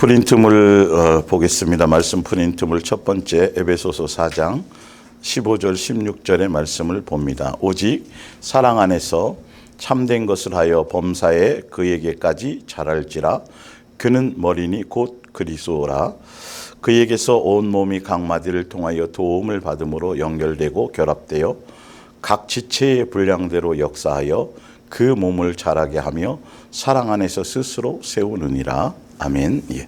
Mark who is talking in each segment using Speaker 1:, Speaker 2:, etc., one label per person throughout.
Speaker 1: 프린트물 보겠습니다. 말씀 프린트물 첫 번째 에베소서 4장 15절 16절의 말씀을 봅니다. 오직 사랑 안에서 참된 것을 하여 범사에 그에게까지 자랄지라. 그는 머리니 곧 그리스도라. 그에게서 온 몸이 각 마디를 통하여 도움을 받음으로 연결되고 결합되어 각 지체의 분량대로 역사하여 그 몸을 자라게 하며 사랑 안에서 스스로 세우느니라. 아멘. 예.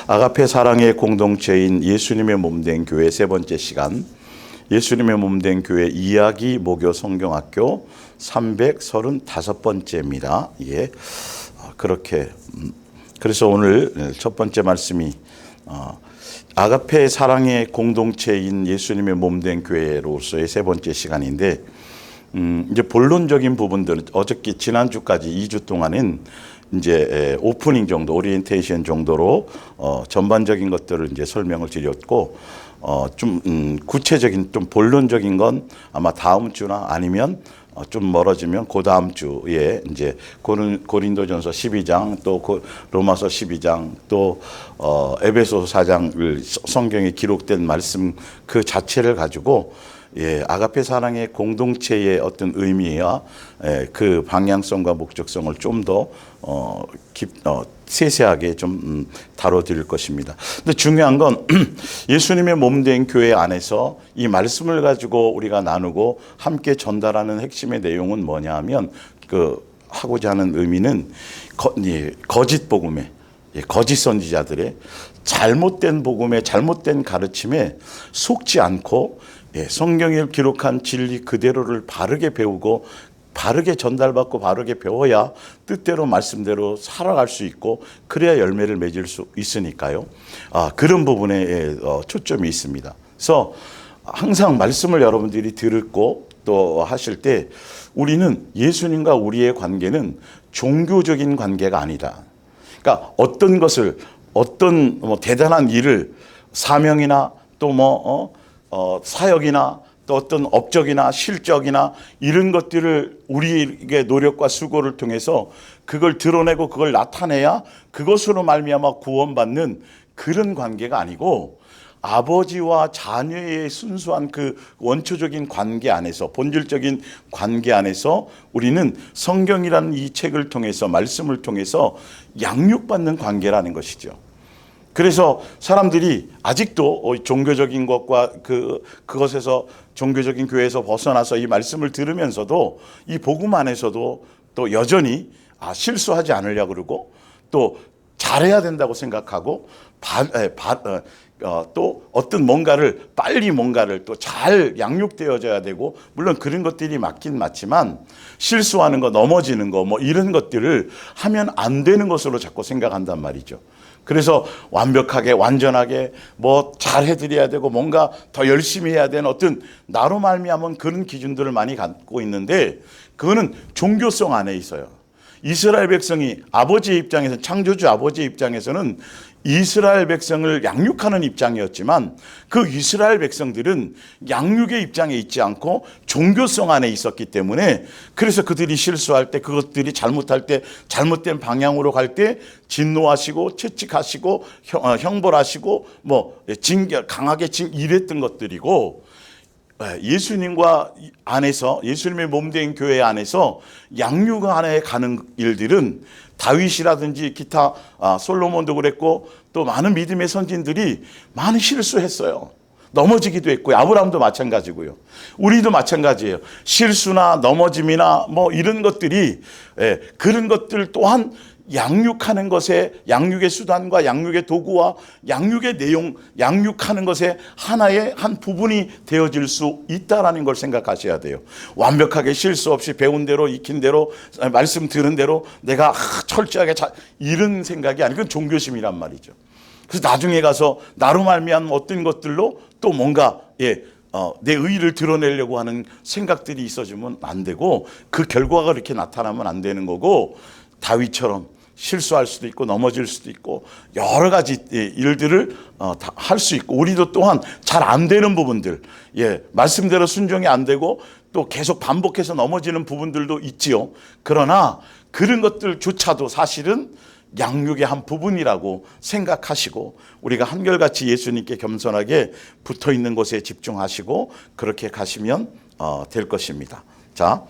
Speaker 1: 아가페 사랑의 공동체인 예수님의 몸된 교회 세 번째 시간, 예수님의 몸된 교회 이야기 모교 성경학교 335번째입니다. 예. 그렇게 그래서 오늘 첫 번째 말씀이 아가페 사랑의 공동체인 예수님의 몸된 교회로서의 세 번째 시간인데, 이제 본론적인 부분들 어저께 지난주까지 2주 동안은 이제 오프닝 정도, 오리엔테이션 정도로 전반적인 것들을 이제 설명을 드렸고, 좀 구체적인 좀 본론적인 건 아마 다음 주나 아니면 좀 멀어지면 그 다음 주에 이제 고린도전서 12장 또 로마서 12장 또 에베소서 4장을 성경에 기록된 말씀 그 자체를 가지고 아가페 사랑의 공동체의 어떤 의미와 그 방향성과 목적성을 좀 더 세세하게 좀 다뤄드릴 것입니다. 근데 중요한 건 예수님의 몸된 교회 안에서 이 말씀을 가지고 우리가 나누고 함께 전달하는 핵심의 내용은 뭐냐 하면 하고자 하는 의미는 거짓 복음에, 거짓 선지자들의 잘못된 복음에, 잘못된 가르침에 속지 않고 성경에 기록한 진리 그대로를 바르게 배우고 바르게 전달받고 바르게 배워야 뜻대로 말씀대로 살아갈 수 있고, 그래야 열매를 맺을 수 있으니까요. 그런 부분에 초점이 있습니다. 그래서 항상 말씀을 여러분들이 듣고 또 하실 때 우리는 예수님과 우리의 관계는 종교적인 관계가 아니다. 그러니까 어떤 것을, 어떤 대단한 일을, 사명이나 또 사역이나 또 어떤 업적이나 실적이나 이런 것들을 우리에게 노력과 수고를 통해서 그걸 드러내고 그걸 나타내야 그것으로 말미암아 구원받는 그런 관계가 아니고, 아버지와 자녀의 순수한 그 원초적인 관계 안에서, 본질적인 관계 안에서 우리는 성경이라는 이 책을 통해서, 말씀을 통해서 양육받는 관계라는 것이죠. 그래서 사람들이 아직도 종교적인 것과 그것에서, 종교적인 교회에서 벗어나서 이 말씀을 들으면서도 이 복음 안에서도 또 여전히 실수하지 않으려고 그러고 또 잘해야 된다고 생각하고 또 어떤 뭔가를 빨리 뭔가를 또 잘 양육되어져야 되고, 물론 그런 것들이 맞긴 맞지만 실수하는 거, 넘어지는 거 이런 것들을 하면 안 되는 것으로 자꾸 생각한단 말이죠. 그래서 완벽하게, 완전하게 잘 해드려야 되고 뭔가 더 열심히 해야 되는 어떤 나로 말미암은 그런 기준들을 많이 갖고 있는데, 그거는 종교성 안에 있어요. 이스라엘 백성이 아버지의 입장에서, 창조주 아버지의 입장에서는 이스라엘 백성을 양육하는 입장이었지만, 그 이스라엘 백성들은 양육의 입장에 있지 않고 종교성 안에 있었기 때문에, 그래서 그들이 실수할 때, 그것들이 잘못할 때, 잘못된 방향으로 갈 때 진노하시고 채찍하시고 형벌하시고 강하게 이랬던 것들이고, 예수님과 안에서, 예수님의 몸된 교회 안에서 양육 안에 가는 일들은 다윗이라든지 기타, 솔로몬도 그랬고 또 많은 믿음의 선진들이 많이 실수했어요. 넘어지기도 했고요. 아브라함도 마찬가지고요. 우리도 마찬가지예요. 실수나 넘어짐이나 이런 것들이, 그런 것들 또한 양육하는 것에, 양육의 수단과 양육의 도구와 양육의 내용, 양육하는 것에 하나의 한 부분이 되어질 수 있다라는 걸 생각하셔야 돼요. 완벽하게 실수 없이 배운 대로, 익힌 대로, 말씀 들은 대로 내가 철저하게 이런 생각이 아니고, 그건 종교심이란 말이죠. 그래서 나중에 가서 나로 말미암은 어떤 것들로 또 뭔가 내 의의를 드러내려고 하는 생각들이 있어지면 안 되고, 그 결과가 그렇게 나타나면 안 되는 거고, 다윗처럼 실수할 수도 있고 넘어질 수도 있고 여러 가지 일들을 할 수 있고, 우리도 또한 잘 안 되는 부분들, 말씀대로 순종이 안 되고 또 계속 반복해서 넘어지는 부분들도 있지요. 그러나 그런 것들조차도 사실은 양육의 한 부분이라고 생각하시고 우리가 한결같이 예수님께 겸손하게 붙어 있는 곳에 집중하시고 그렇게 가시면 될 것입니다. 자,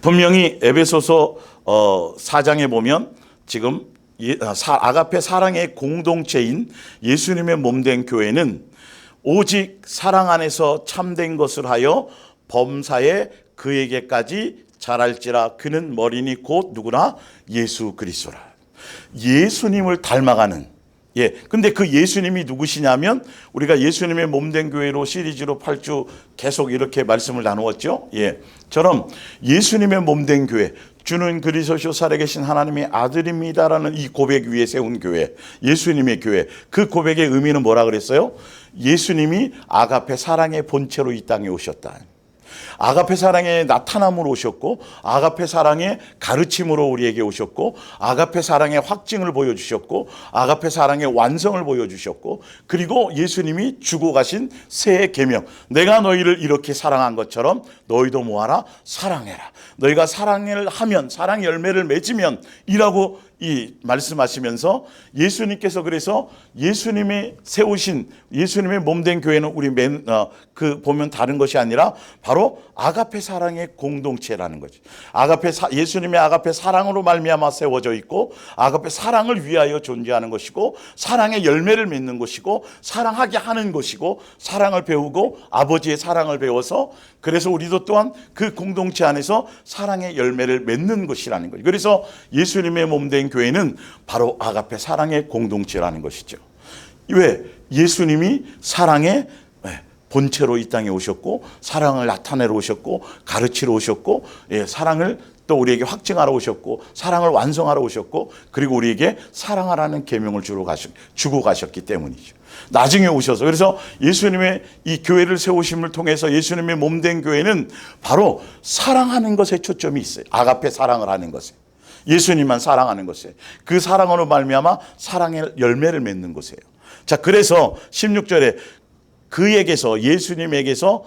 Speaker 1: 분명히 에베소서 4장에 보면 지금 아가페 사랑의 공동체인 예수님의 몸된 교회는 오직 사랑 안에서 참된 것을 하여 범사에 그에게까지 자랄지라. 그는 머리니 곧 누구나 예수 그리스도라. 예수님을 닮아가는, 근데 그 예수님이 누구시냐면 우리가 예수님의 몸된 교회로 시리즈로 8주 계속 이렇게 말씀을 나누었죠. 처럼 예수님의 몸된 교회, 주는 그리스도시요 살아계신 하나님의 아들입니다라는 이 고백 위에 세운 교회, 예수님의 교회. 그 고백의 의미는 뭐라 그랬어요? 예수님이 아가페 사랑의 본체로 이 땅에 오셨다. 아가페 사랑의 나타남으로 오셨고, 아가페 사랑의 가르침으로 우리에게 오셨고, 아가페 사랑의 확증을 보여주셨고, 아가페 사랑의 완성을 보여주셨고, 그리고 예수님이 주고 가신 새 계명, 내가 너희를 이렇게 사랑한 것처럼 너희도 뭐하라? 사랑해라. 너희가 사랑을 하면, 사랑 열매를 맺으면 이라고 말씀하시면서 예수님께서 그래서 예수님이 세우신 예수님의 몸된 교회는 우리 보면 다른 것이 아니라 바로 아가페 사랑의 공동체라는 거죠. 예수님의 아가페 사랑으로 말미암아 세워져 있고, 아가페 사랑을 위하여 존재하는 것이고, 사랑의 열매를 맺는 것이고, 사랑하게 하는 것이고, 사랑을 배우고 아버지의 사랑을 배워서 그래서 우리도 또한 그 공동체 안에서 사랑의 열매를 맺는 것이라는 거죠. 그래서 예수님의 몸된 교회는 바로 아가페 사랑의 공동체라는 것이죠. 왜? 예수님이 사랑의 본체로 이 땅에 오셨고, 사랑을 나타내러 오셨고, 가르치러 오셨고, 사랑을 또 우리에게 확증하러 오셨고, 사랑을 완성하러 오셨고, 그리고 우리에게 사랑하라는 계명을 주고 가셨기 때문이죠. 나중에 오셔서, 그래서 예수님의 이 교회를 세우심을 통해서 예수님의 몸된 교회는 바로 사랑하는 것에 초점이 있어요. 아가페 사랑을 하는 것에, 예수님만 사랑하는 것에, 그 사랑으로 말미암아 사랑의 열매를 맺는 것이에요. 자, 그래서 16절에 그에게서, 예수님에게서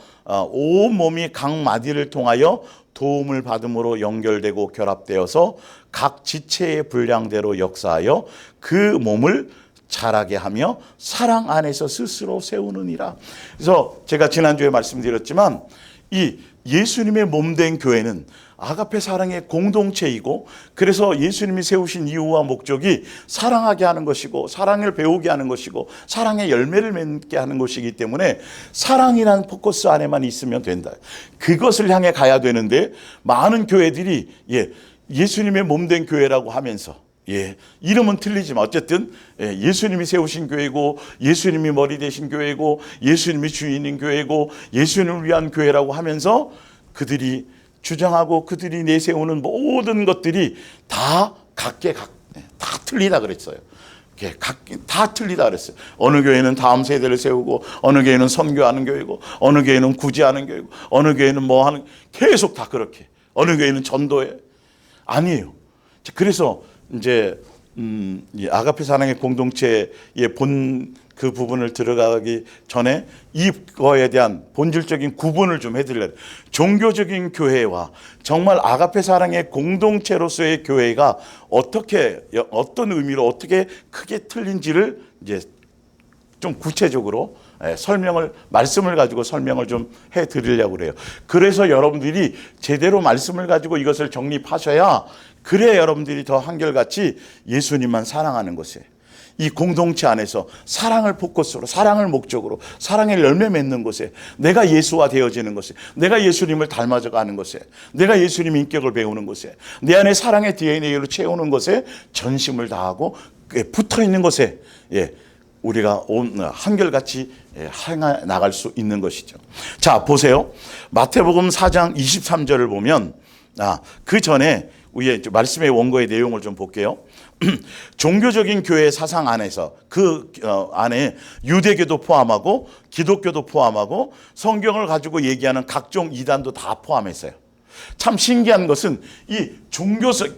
Speaker 1: 온 몸이 각 마디를 통하여 도움을 받음으로 연결되고 결합되어서 각 지체의 분량대로 역사하여 그 몸을 자라게 하며 사랑 안에서 스스로 세우느니라. 그래서 제가 지난주에 말씀드렸지만 이 예수님의 몸된 교회는 아가페 사랑의 공동체이고, 그래서 예수님이 세우신 이유와 목적이 사랑하게 하는 것이고, 사랑을 배우게 하는 것이고, 사랑의 열매를 맺게 하는 것이기 때문에 사랑이라는 포커스 안에만 있으면 된다. 그것을 향해 가야 되는데 많은 교회들이 예수님의 몸된 교회라고 하면서 이름은 틀리지만 어쨌든 예수님이 세우신 교회고, 예수님이 머리 되신 교회고, 예수님이 주인인 교회고, 예수님을 위한 교회라고 하면서 그들이 주장하고 그들이 내세우는 모든 것들이 다 다 틀리다 그랬어요. 다 틀리다 그랬어요. 어느 교회는 다음 세대를 세우고, 어느 교회는 선교하는 교회고, 어느 교회는 구제하는 교회고, 어느 교회는 뭐 하는, 계속 다 그렇게. 어느 교회는 전도해. 아니에요. 그래서 이제 아가페 사랑의 공동체의 그 부분을 들어가기 전에 이거에 대한 본질적인 구분을 좀 해드려야 돼요. 종교적인 교회와 정말 아가페 사랑의 공동체로서의 교회가 어떤 의미로 어떻게 크게 틀린지를 이제 좀 구체적으로 말씀을 가지고 설명을 좀 해드리려고 그래요. 그래서 여러분들이 제대로 말씀을 가지고 이것을 정립하셔야, 그래야 여러분들이 더 한결같이 예수님만 사랑하는 것이에요. 이 공동체 안에서 사랑을 포커스로, 사랑을 목적으로, 사랑의 열매 맺는 것에, 내가 예수와 되어지는 것에, 내가 예수님을 닮아져 가는 것에, 내가 예수님 인격을 배우는 것에, 내 안에 사랑의 DNA로 채우는 것에 전심을 다하고 붙어 있는 것에 우리가 한결같이 행해 나갈 수 있는 것이죠. 자, 보세요. 마태복음 4장 23절을 보면 그 전에 위에 말씀의 원고의 내용을 좀 볼게요. 종교적인 교회 사상 안에서 안에 유대교도 포함하고 기독교도 포함하고 성경을 가지고 얘기하는 각종 이단도 다 포함했어요. 참 신기한 것은 이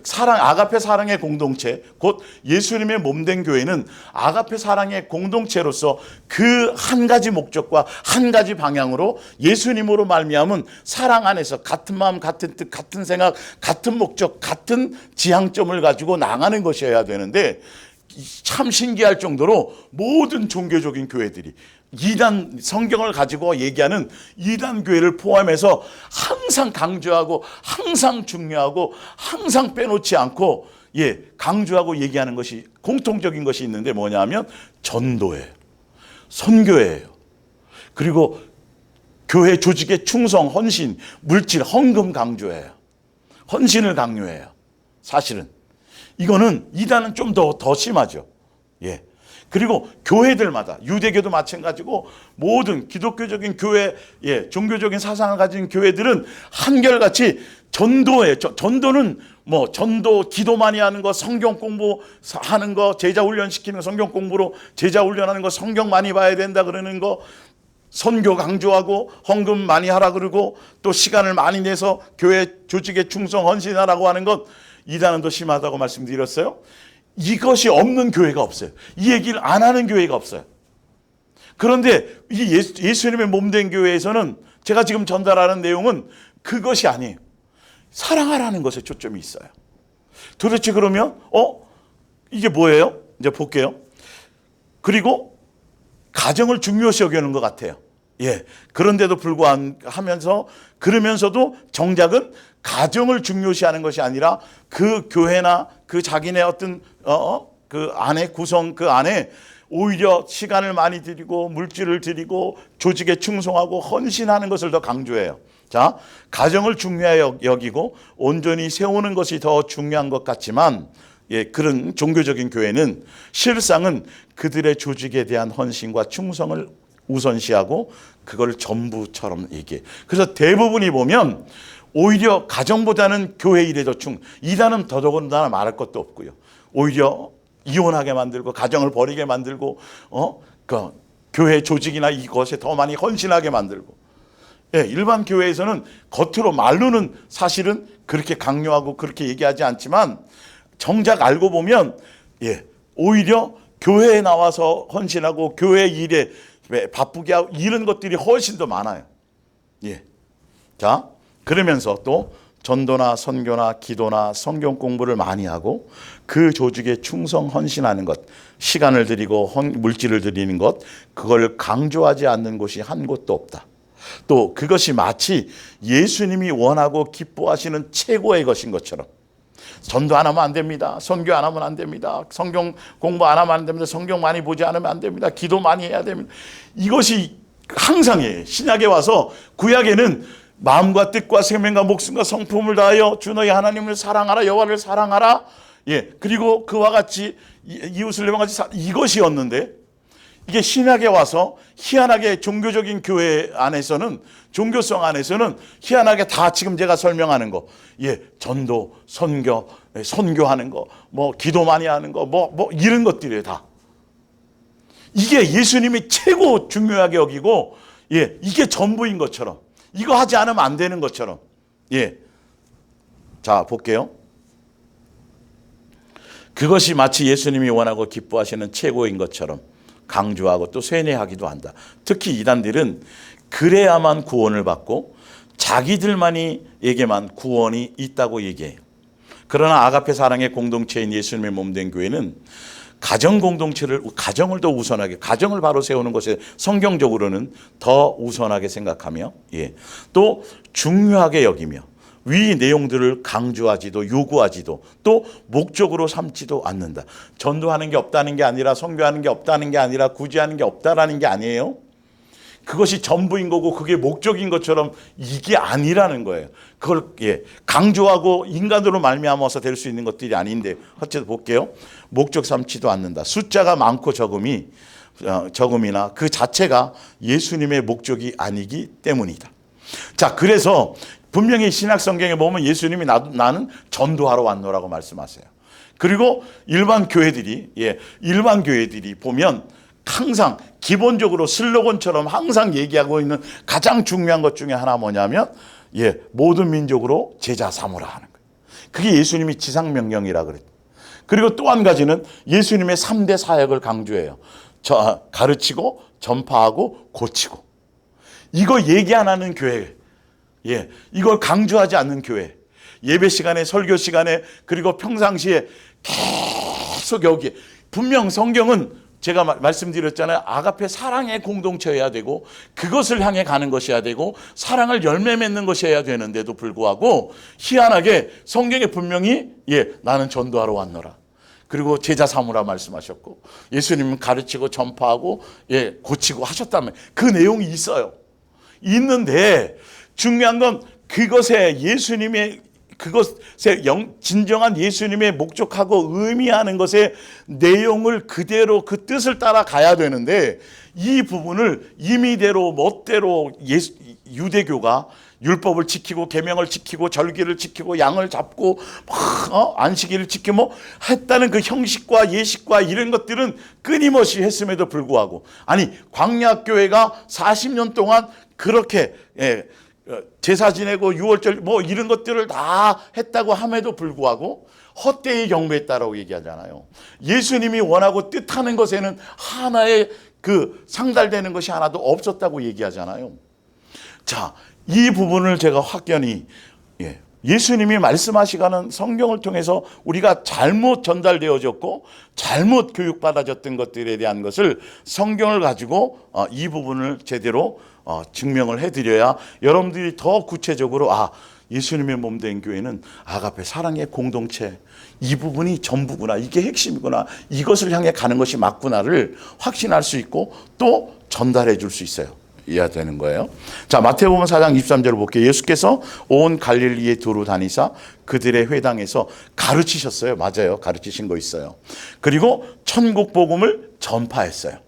Speaker 1: 사랑, 아가페 사랑의 공동체, 곧 예수님의 몸된 교회는 아가페 사랑의 공동체로서 그 한 가지 목적과 한 가지 방향으로 예수님으로 말미암은 사랑 안에서 같은 마음, 같은 뜻, 같은 생각, 같은 목적, 같은 지향점을 가지고 나가는 것이어야 되는데, 참 신기할 정도로 모든 종교적인 교회들이 이단 성경을 가지고 얘기하는 이단 교회를 포함해서 항상 강조하고 항상 중요하고 항상 빼놓지 않고 강조하고 얘기하는 것이 공통적인 것이 있는데 뭐냐면 전도예요. 선교예요. 그리고 교회 조직의 충성, 헌신, 물질, 헌금 강조해요. 헌신을 강요해요. 사실은 이거는 이단은 좀 더 심하죠. 그리고 교회들마다 유대교도 마찬가지고 모든 기독교적인 교회, 종교적인 사상을 가진 교회들은 한결같이 전도에 전도는 뭐 전도 기도 많이 하는 거, 성경 공부하는 거, 제자 훈련시키는 거, 성경 공부로 제자 훈련하는 거, 성경 많이 봐야 된다 그러는 거, 선교 강조하고 헌금 많이 하라 그러고 또 시간을 많이 내서 교회 조직에 충성 헌신하라고 하는 것, 이단은 더 심하다고 말씀드렸어요. 이것이 없는 교회가 없어요. 이 얘기를 안 하는 교회가 없어요. 그런데 이 예수님의 몸된 교회에서는 제가 지금 전달하는 내용은 그것이 아니에요. 사랑하라는 것에 초점이 있어요. 도대체 그러면 이게 뭐예요? 이제 볼게요. 그리고 가정을 중요시 여기는 것 같아요. 그런데도 불구하면서 그러면서도 정작은 가정을 중요시하는 것이 아니라 그 교회나 그 자기네 어떤 그 안에 구성 그 안에 오히려 시간을 많이 들이고 물질을 들이고 조직에 충성하고 헌신하는 것을 더 강조해요. 자, 가정을 중요하게 여기고 온전히 세우는 것이 더 중요한 것 같지만 그런 종교적인 교회는 실상은 그들의 조직에 대한 헌신과 충성을 우선시하고 그걸 전부처럼 얘기해. 그래서 대부분이 보면 오히려 가정보다는 교회 일에 더 이단은 더더군다나 말할 것도 없고요. 오히려 이혼하게 만들고 가정을 버리게 만들고 그 교회 조직이나 이것에 더 많이 헌신하게 만들고. 일반 교회에서는 겉으로 말로는 사실은 그렇게 강요하고 그렇게 얘기하지 않지만 정작 알고 보면 오히려 교회에 나와서 헌신하고 교회 일에 바쁘게 하고 이런 것들이 훨씬 더 많아요. 자, 그러면서 또 전도나 선교나 기도나 성경 공부를 많이 하고 그 조직에 충성 헌신하는 것, 시간을 들이고 물질을 들이는 것, 그걸 강조하지 않는 곳이 한 곳도 없다. 또 그것이 마치 예수님이 원하고 기뻐하시는 최고의 것인 것처럼 전도 안 하면 안 됩니다. 선교 안 하면 안 됩니다. 성경 공부 안 하면 안 됩니다. 성경 많이 보지 않으면 안 됩니다. 기도 많이 해야 됩니다. 이것이 항상이에요. 신약에 와서 구약에는 마음과 뜻과 생명과 목숨과 성품을 다하여 주 너희 하나님을 사랑하라, 여호와를 사랑하라. 그리고 그와 같이 이웃을 내 같이 이것이었는데 이게 신약에 와서 희한하게 종교적인 교회 안에서는 종교성 안에서는 희한하게 다 지금 제가 설명하는 거, 전도, 선교, 선교하는 거, 뭐 기도 많이 하는 거, 뭐 이런 것들이에요 다. 이게 예수님이 최고 중요하게 여기고, 이게 전부인 것처럼, 이거 하지 않으면 안 되는 것처럼, 자 볼게요. 그것이 마치 예수님이 원하고 기뻐하시는 최고인 것처럼 강조하고 또 쇠뇌하기도 한다. 특히 이단들은 그래야만 구원을 받고 자기들만에게만 구원이 있다고 얘기해요. 그러나 아가페 사랑의 공동체인 예수님의 몸된 교회는 가정 공동체를, 가정을 더 우선하게, 가정을 바로 세우는 것에 성경적으로는 더 우선하게 생각하며, 또 중요하게 여기며 위 내용들을 강조하지도 요구하지도 또 목적으로 삼지도 않는다. 전도하는 게 없다는 게 아니라, 선교하는 게 없다는 게 아니라, 구제하는 게 없다라는 게 아니에요. 그것이 전부인 거고 그게 목적인 것처럼 이게 아니라는 거예요. 그걸 강조하고 인간으로 말미암아서 될 수 있는 것들이 아닌데, 어쨌든 볼게요. 목적 삼지도 않는다. 숫자가 많고 적음이나 그 자체가 예수님의 목적이 아니기 때문이다. 자, 그래서 분명히 신약 성경에 보면 예수님이 나는 전도하러 왔노라고 말씀하세요. 그리고 일반 교회들이 보면 항상 기본적으로 슬로건처럼 항상 얘기하고 있는 가장 중요한 것 중에 하나 뭐냐면 모든 민족으로 제자 삼으라 하는 거예요. 그게 예수님이 지상명령이라 그랬죠. 그리고 또 한 가지는 예수님의 3대 사역을 강조해요. 가르치고 전파하고 고치고. 이거 얘기 안 하는 교회, 이걸 강조하지 않는 교회, 예배 시간에, 설교 시간에, 그리고 평상시에 계속 여기, 분명 성경은 제가 말씀드렸잖아요. 아가페 사랑의 공동체여야 되고, 그것을 향해 가는 것이어야 되고, 사랑을 열매 맺는 것이어야 되는데도 불구하고, 희한하게 성경에 분명히 나는 전도하러 왔노라, 그리고 제자 삼으라 말씀하셨고, 예수님은 가르치고 전파하고 고치고 하셨다면 그 내용이 있어요. 있는데 중요한 건 그것에 진정한 예수님의 목적하고 의미하는 것의 내용을 그대로 그 뜻을 따라 가야 되는데, 이 부분을 임의대로 멋대로 유대교가 율법을 지키고 계명을 지키고 절기를 지키고 양을 잡고 안식일을 지키고 했다는 그 형식과 예식과 이런 것들은 끊임없이 했음에도 불구하고, 아니 광야교회가 40년 동안 그렇게 제사 지내고 유월절 이런 것들을 다 했다고 함에도 불구하고 헛되이 경배했다라고 얘기하잖아요. 예수님이 원하고 뜻하는 것에는 하나의 그 상달되는 것이 하나도 없었다고 얘기하잖아요. 자, 이 부분을 제가 확연히 예수님이 말씀하시가는 성경을 통해서 우리가 잘못 전달되어졌고 잘못 교육받아졌던 것들에 대한 것을 성경을 가지고 이 부분을 제대로 증명을 해드려야 여러분들이 더 구체적으로 예수님의 몸된 교회는 아가페 사랑의 공동체, 이 부분이 전부구나, 이게 핵심이구나, 이것을 향해 가는 것이 맞구나를 확신할 수 있고 또 전달해 줄 수 있어요. 이해가 되는 거예요. 자, 마태복음 4장 23절을 볼게요. 예수께서 온 갈릴리에 두루 다니사 그들의 회당에서 가르치셨어요. 맞아요. 가르치신 거 있어요. 그리고 천국 복음을 전파했어요.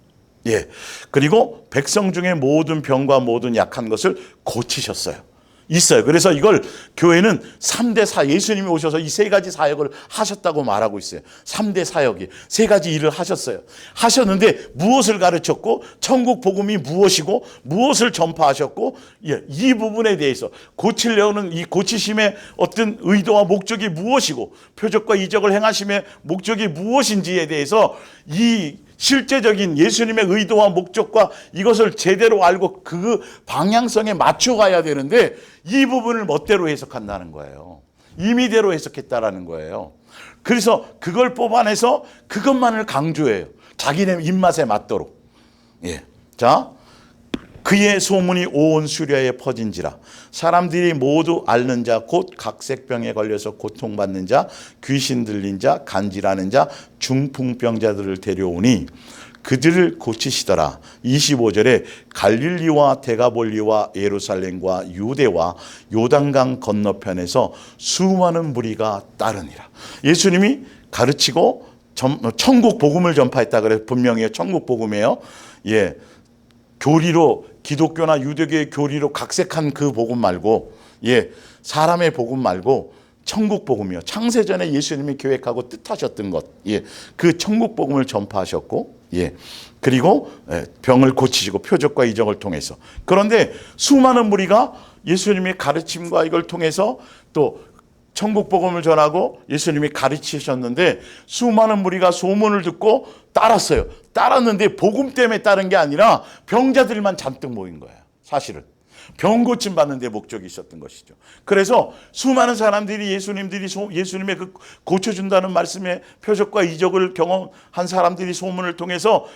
Speaker 1: 그리고 백성 중에 모든 병과 모든 약한 것을 고치셨어요. 있어요. 그래서 이걸 교회는 3대 예수님이 오셔서 이 세 가지 사역을 하셨다고 말하고 있어요. 3대 사역이 세 가지 일을 하셨는데 무엇을 가르쳤고 천국 복음이 무엇이고 무엇을 전파하셨고, 이 부분에 대해서 고치려는 이 고치심의 어떤 의도와 목적이 무엇이고 표적과 이적을 행하심의 목적이 무엇인지에 대해서 이 실제적인 예수님의 의도와 목적과 이것을 제대로 알고 그 방향성에 맞춰가야 되는데 이 부분을 멋대로 해석한다는 거예요. 임의대로 해석했다라는 거예요. 그래서 그걸 뽑아내서 그것만을 강조해요. 자기네 입맛에 맞도록. 자, 그의 소문이 온 수려에 퍼진지라 사람들이 모두 앓는 자 곧 각색병에 걸려서 고통받는 자, 귀신 들린 자, 간질하는 자, 중풍병자들을 데려오니 그들을 고치시더라. 25절에 갈릴리와 데가볼리와 예루살렘과 유대와 요단강 건너편에서 수많은 무리가 따르니라. 예수님이 가르치고 천국 복음을 전파했다 그래서 분명히 천국 복음이에요. 교리로 기독교나 유대교의 교리로 각색한 그 복음 말고 사람의 복음 말고 천국 복음이요. 창세전에 예수님이 계획하고 뜻하셨던 것. 그 천국 복음을 전파하셨고 그리고 병을 고치시고 표적과 이적을 통해서. 그런데 수많은 무리가 예수님의 가르침과 이걸 통해서 또 천국 복음을 전하고 예수님이 가르치셨는데 수많은 무리가 소문을 듣고 따랐어요. 따랐는데 복음 때문에 따른 게 아니라 병자들만 잔뜩 모인 거예요. 사실은 병 고침 받는 데 목적이 있었던 것이죠. 그래서 수많은 사람들이 예수님의 그 고쳐준다는 말씀의 표적과 이적을 경험한 사람들이 소문을 통해서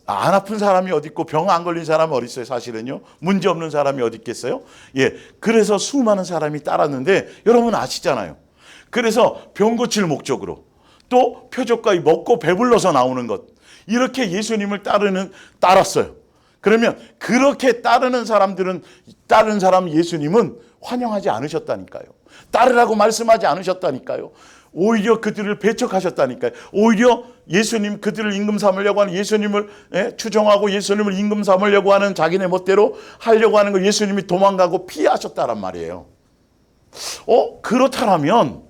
Speaker 1: 안 아픈 사람이 어디 있고 병 안 걸린 사람이 어디 있어요. 사실은요. 문제 없는 사람이 어디 있겠어요. 그래서 수많은 사람이 따랐는데 여러분 아시잖아요. 그래서 병 고칠 목적으로 또 표적과 먹고 배불러서 나오는 것, 이렇게 예수님을 따랐어요. 그러면 그렇게 따르는 사람 예수님은 환영하지 않으셨다니까요. 따르라고 말씀하지 않으셨다니까요. 오히려 그들을 배척하셨다니까요. 오히려 그들을 임금 삼으려고 하는 예수님을 추종하고 예수님을 임금 삼으려고 하는 자기네 멋대로 하려고 하는 걸 예수님이 도망가고 피하셨다란 말이에요. 그렇다면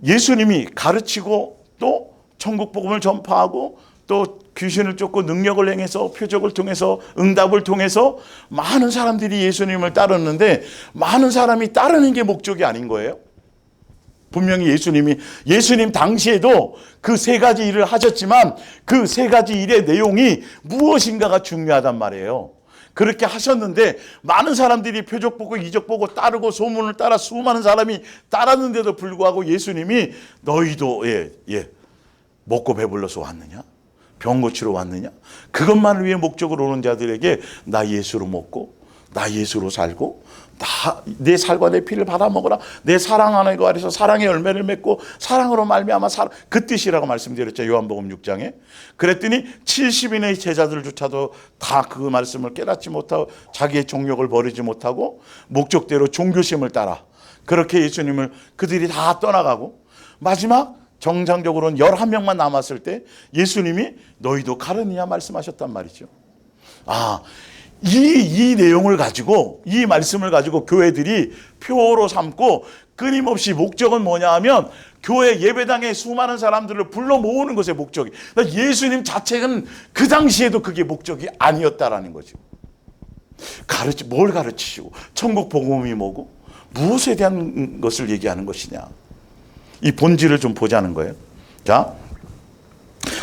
Speaker 1: 예수님이 가르치고 또 천국 복음을 전파하고 또 귀신을 쫓고 능력을 행해서 표적을 통해서 응답을 통해서 많은 사람들이 예수님을 따랐는데 많은 사람이 따르는 게 목적이 아닌 거예요. 분명히 예수님 당시에도 그 세 가지 일을 하셨지만 그 세 가지 일의 내용이 무엇인가가 중요하단 말이에요. 그렇게 하셨는데 많은 사람들이 표적 보고 이적 보고 따르고 소문을 따라 수많은 사람이 따랐는데도 불구하고 예수님이 너희도 먹고 배불러서 왔느냐? 병 고치러 왔느냐? 그것만을 위해 목적으로 오는 자들에게 나 예수로 먹고 나 예수로 살고 내 살과 내 피를 받아 먹어라. 내 사랑하는 거 아래서 사랑의 열매를 맺고 사랑으로 말미암아 그 뜻이라고 말씀드렸죠. 요한복음 6장에. 그랬더니 70인의 제자들조차도 다 그 말씀을 깨닫지 못하고 자기의 정욕을 버리지 못하고 목적대로 종교심을 따라 그렇게 예수님을 그들이 다 떠나가고 마지막 정상적으로는 11명만 남았을 때 예수님이 너희도 가르느냐 말씀하셨단 말이죠. 이 내용을 가지고 이 말씀을 가지고 교회들이 표로 삼고 끊임없이 목적은 뭐냐 하면 교회 예배당에 수많은 사람들을 불러 모으는 것의 목적이 예수님 자체는 그 당시에도 그게 목적이 아니었다라는 거죠. 뭘 가르치시고 천국 복음이 뭐고 무엇에 대한 것을 얘기하는 것이냐 이 본질을 좀 보자는 거예요. 자,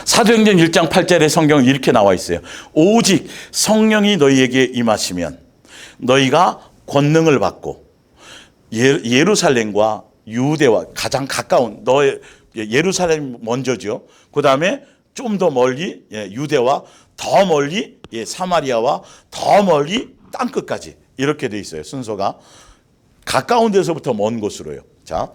Speaker 1: 사도행전 1장 8절에 성경은 이렇게 나와 있어요. 오직 성령이 너희에게 임하시면 너희가 권능을 받고 예루살렘과 유대와 가장 가까운 예루살렘 먼저죠. 그 다음에 좀 더 멀리 유대와 더 멀리 사마리아와 더 멀리 땅끝까지 이렇게 돼 있어요. 순서가 가까운 데서부터 먼 곳으로요. 자,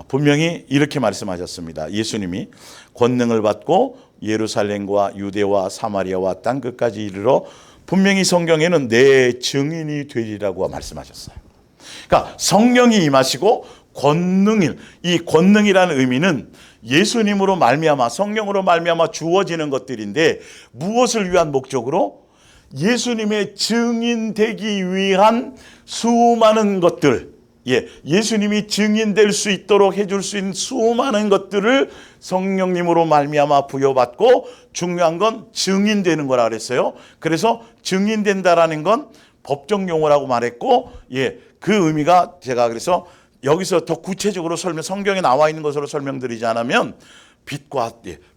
Speaker 1: 분명히 이렇게 말씀하셨습니다. 예수님이 권능을 받고 예루살렘과 유대와 사마리아와 땅끝까지 이르러 분명히 성경에는 내 증인이 되리라고 말씀하셨어요. 그러니까 성령이 임하시고 이 권능이라는 의미는 예수님으로 말미암아 성령으로 말미암아 주어지는 것들인데 무엇을 위한 목적으로? 예수님의 증인되기 위한 수많은 것들, 예수님이 증인될 수 있도록 해줄 수 있는 수많은 것들을 성령님으로 말미암아 부여받고 중요한 건 증인되는 거라 그랬어요. 그래서 증인된다라는 건 법정 용어라고 말했고, 그 의미가 제가 그래서 여기서 더 구체적으로 성경에 나와 있는 것으로 설명드리지 않으면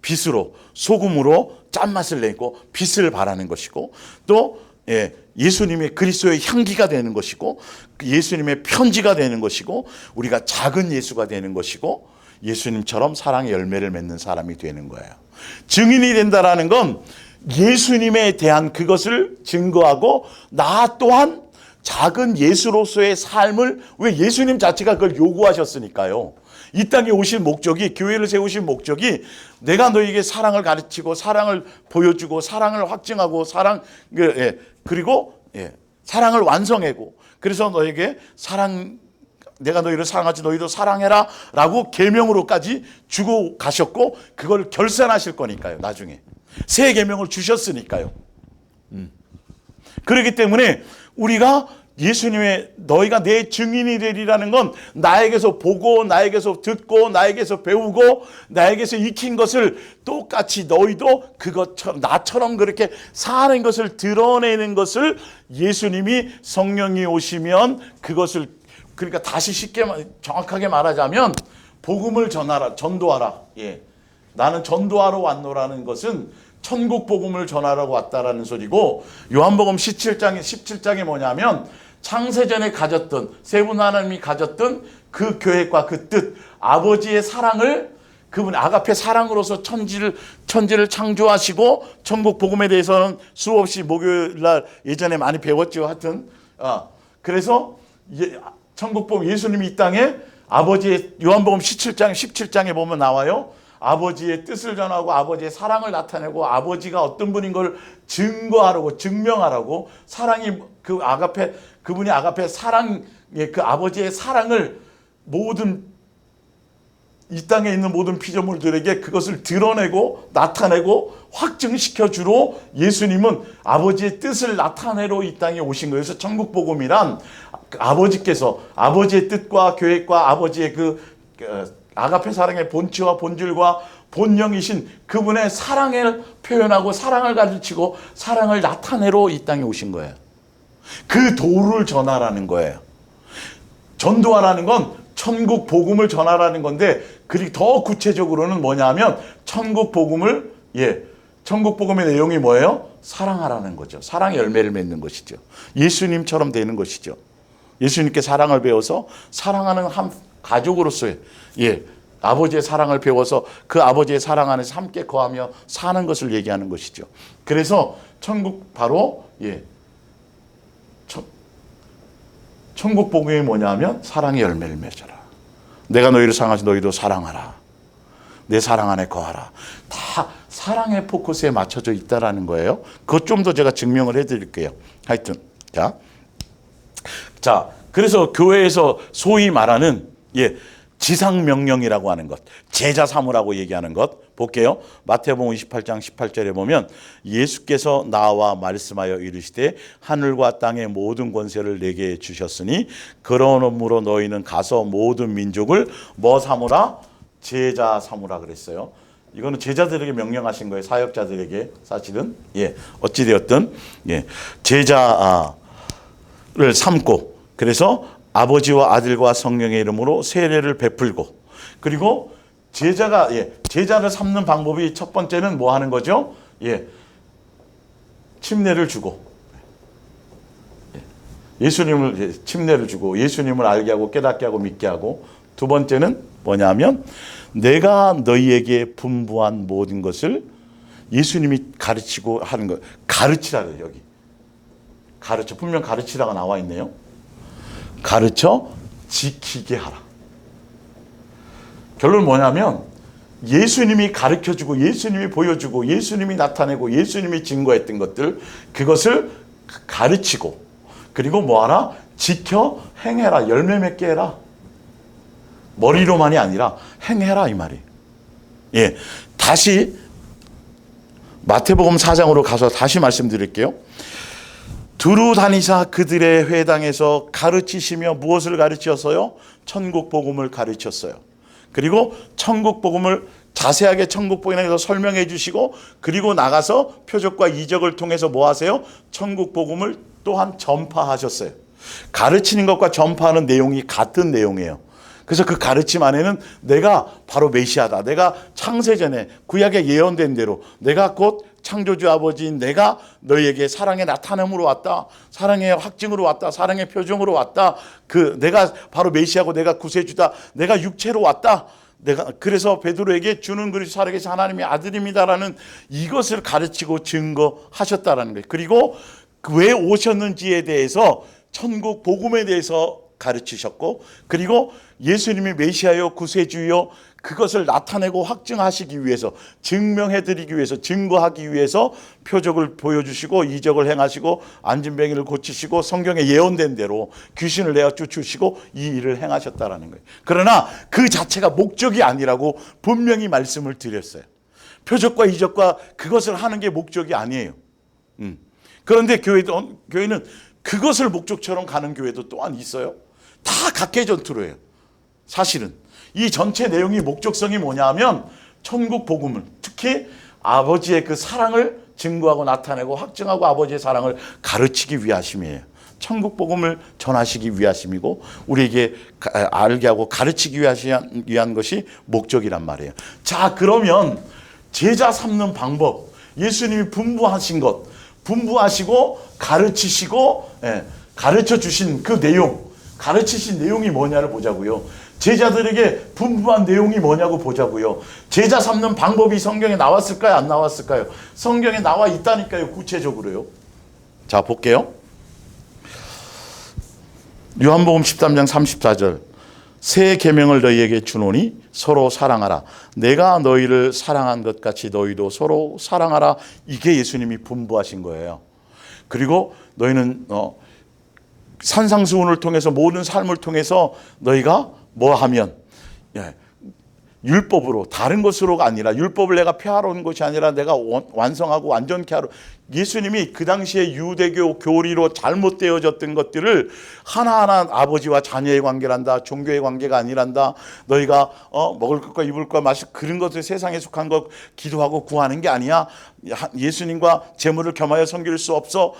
Speaker 1: 빛으로 소금으로 짠맛을 내고 빛을 발하는 것이고 또 예수님의 그리스도의 향기가 되는 것이고 예수님의 편지가 되는 것이고 우리가 작은 예수가 되는 것이고 예수님처럼 사랑의 열매를 맺는 사람이 되는 거예요. 증인이 된다라는 건 예수님에 대한 그것을 증거하고 나 또한 작은 예수로서의 삶을 왜 예수님 자체가 그걸 요구하셨으니까요. 이 땅에 오신 목적이 교회를 세우신 목적이 내가 너에게 사랑을 가르치고 사랑을 보여주고 사랑을 확증하고 그리고 사랑을 완성하고 그래서 너에게 내가 너희를 사랑하지 너희도 사랑해라 라고 계명으로까지 주고 가셨고 그걸 결산하실 거니까요. 나중에 새 계명을 주셨으니까요. 그렇기 때문에 우리가 예수님의 너희가 내 증인이 되리라는 건 나에게서 보고 나에게서 듣고 나에게서 배우고 나에게서 익힌 것을 똑같이 너희도 그것처럼 나처럼 그렇게 사는 것을 드러내는 것을 예수님이 성령이 오시면 그것을 그러니까 다시 쉽게 정확하게 말하자면 복음을 전도하라. 나는 전도하러 왔노라는 것은 천국 복음을 전하라고 왔다라는 소리고 요한복음 17장이 뭐냐면 창세전에 가졌던 세 분 하나님이 가졌던 그 계획과 그 뜻 아버지의 사랑을 그분 아가페 사랑으로서 천지를 창조하시고 천국 복음에 대해서는 수없이 목요일날 예전에 많이 배웠죠. 하여튼 그래서 천국 복음 예수님이 이 땅에 아버지의 요한복음 17장에 보면 나와요. 아버지의 뜻을 전하고 아버지의 사랑을 나타내고 아버지가 어떤 분인 걸 증거하라고 증명하라고 사랑이 그분이 아가페 사랑 그 아버지의 사랑을 모든 이 땅에 있는 모든 피조물들에게 그것을 드러내고 나타내고 확증시켜 주로 예수님은 아버지의 뜻을 나타내러 이 땅에 오신 거예요. 그래서 천국 복음이란 아버지께서 아버지의 뜻과 계획과 아버지의 아가페 사랑의 본체와 본질과 본령이신 그분의 사랑을 표현하고 사랑을 가르치고 사랑을 나타내러 이 땅에 오신 거예요. 그 도를 전하라는 거예요. 전도하라는 건 천국 복음을 전하라는 건데, 그리고 더 구체적으로는 뭐냐면 천국 복음을 천국 복음의 내용이 뭐예요? 사랑하라는 거죠. 사랑의 열매를 맺는 것이죠. 예수님처럼 되는 것이죠. 예수님께 사랑을 배워서 사랑하는 한 가족으로서의 아버지의 사랑을 배워서 그 아버지의 사랑 안에서 함께 거하며 사는 것을 얘기하는 것이죠. 그래서 천국 바로 천국 복음이 뭐냐면 사랑의 열매를 맺어라. 내가 너희를 사랑하시 너희도 사랑하라. 내 사랑 안에 거하라. 다 사랑의 포커스에 맞춰져 있다라는 거예요. 그것 좀 더 제가 증명을 해드릴게요. 하여튼 자, 그래서 교회에서 소위 말하는 지상명령이라고 하는 것, 제자 삼으라고 얘기하는 것 볼게요. 마태복음 28장 18절에 보면 예수께서 나와 말씀하여 이르시되 하늘과 땅의 모든 권세를 내게 주셨으니 그러므로 너희는 가서 모든 민족을 뭐 삼으라? 제자 삼으라 그랬어요. 이거는 제자들에게 명령하신 거예요. 사역자들에게 사실은 어찌되었든 제자를 삼고, 그래서 아버지와 아들과 성령의 이름으로 세례를 베풀고, 그리고 제자를 삼는 방법이 첫 번째는 뭐 하는 거죠? 침례를 주고, 예수님을 침례를 주고 예수님을 알게 하고 깨닫게 하고 믿게 하고, 두 번째는 뭐냐면 내가 너희에게 분부한 모든 것을 예수님이 가르치고 하는 거, 가르치라고요. 여기 가르쳐, 분명 가르치라가 나와 있네요. 가르쳐 지키게 하라. 결론은 뭐냐면 예수님이 가르쳐주고 예수님이 보여주고 예수님이 나타내고 예수님이 증거했던 것들, 그것을 가르치고, 그리고 뭐하라? 지켜 행해라. 열매 맺게 해라. 머리로만이 아니라 행해라 이 말이. 다시 마태복음 4장으로 가서 다시 말씀드릴게요. 두루 다니사 그들의 회당에서 가르치시며 무엇을 가르쳤어요? 천국 복음을 가르쳤어요. 그리고 천국 복음을 자세하게 천국 복음에 대해서 설명해 주시고, 그리고 나가서 표적과 이적을 통해서 뭐 하세요? 천국 복음을 또한 전파하셨어요. 가르치는 것과 전파하는 내용이 같은 내용이에요. 그래서 그 가르침 안에는 내가 바로 메시아다, 내가 창세전에 구약에 예언된 대로 내가 곧 창조주 아버지인 내가 너희에게 사랑의 나타남으로 왔다, 사랑의 확증으로 왔다, 사랑의 표정으로 왔다, 내가 바로 메시아고 내가 구세주다, 내가 육체로 왔다, 내가 그래서 베드로에게 주는 그리스도 살아계신 하나님의 아들입니다라는 이것을 가르치고 증거하셨다라는 거예요. 그리고 왜 오셨는지에 대해서 천국 복음에 대해서 가르치셨고, 그리고 예수님이 메시아요 구세주요 그것을 나타내고 확증하시기 위해서, 증명해드리기 위해서, 증거하기 위해서 표적을 보여주시고 이적을 행하시고 안진뱅이를 고치시고 성경에 예언된 대로 귀신을 내어 쫓으시고 이 일을 행하셨다라는 거예요. 그러나 그 자체가 목적이 아니라고 분명히 말씀을 드렸어요. 표적과 이적과 그것을 하는 게 목적이 아니에요. 그런데 교회는 그것을 목적처럼 가는 교회도 또한 있어요. 다 각계 전투로 해요. 사실은 이 전체 내용이 목적성이 뭐냐면 천국 복음을, 특히 아버지의 그 사랑을 증거하고 나타내고 확증하고 아버지의 사랑을 가르치기 위하심이에요. 천국 복음을 전하시기 위하심이고 우리에게 알게 하고 가르치기 위한 것이 목적이란 말이에요. 자, 그러면 제자 삼는 방법, 예수님이 분부하신 것, 분부하시고 가르치시고 가르쳐 주신 그 내용, 가르치신 내용이 뭐냐를 보자고요. 제자들에게 분부한 내용이 뭐냐고 보자고요. 제자 삼는 방법이 성경에 나왔을까요? 안 나왔을까요? 성경에 나와 있다니까요. 구체적으로요. 자, 볼게요. 요한복음 13장 34절. 새 계명을 너희에게 주노니 서로 사랑하라. 내가 너희를 사랑한 것 같이 너희도 서로 사랑하라. 이게 예수님이 분부하신 거예요. 그리고 너희는 산상수훈을 통해서 모든 삶을 통해서 너희가 뭐 하면 율법으로, 다른 것으로가 아니라, 율법을 내가 폐하러 온 것이 아니라 내가 완성하고 완전케 하러. 예수님이 그 당시에 유대교 교리로 잘못되어졌던 것들을 하나하나 아버지와 자녀의 관계란다, 종교의 관계가 아니란다, 너희가 먹을 것과 입을 것과 마실 그런 것들, 세상에 속한 것 기도하고 구하는 게 아니야, 예수님과 재물을 겸하여 섬길 수 없어,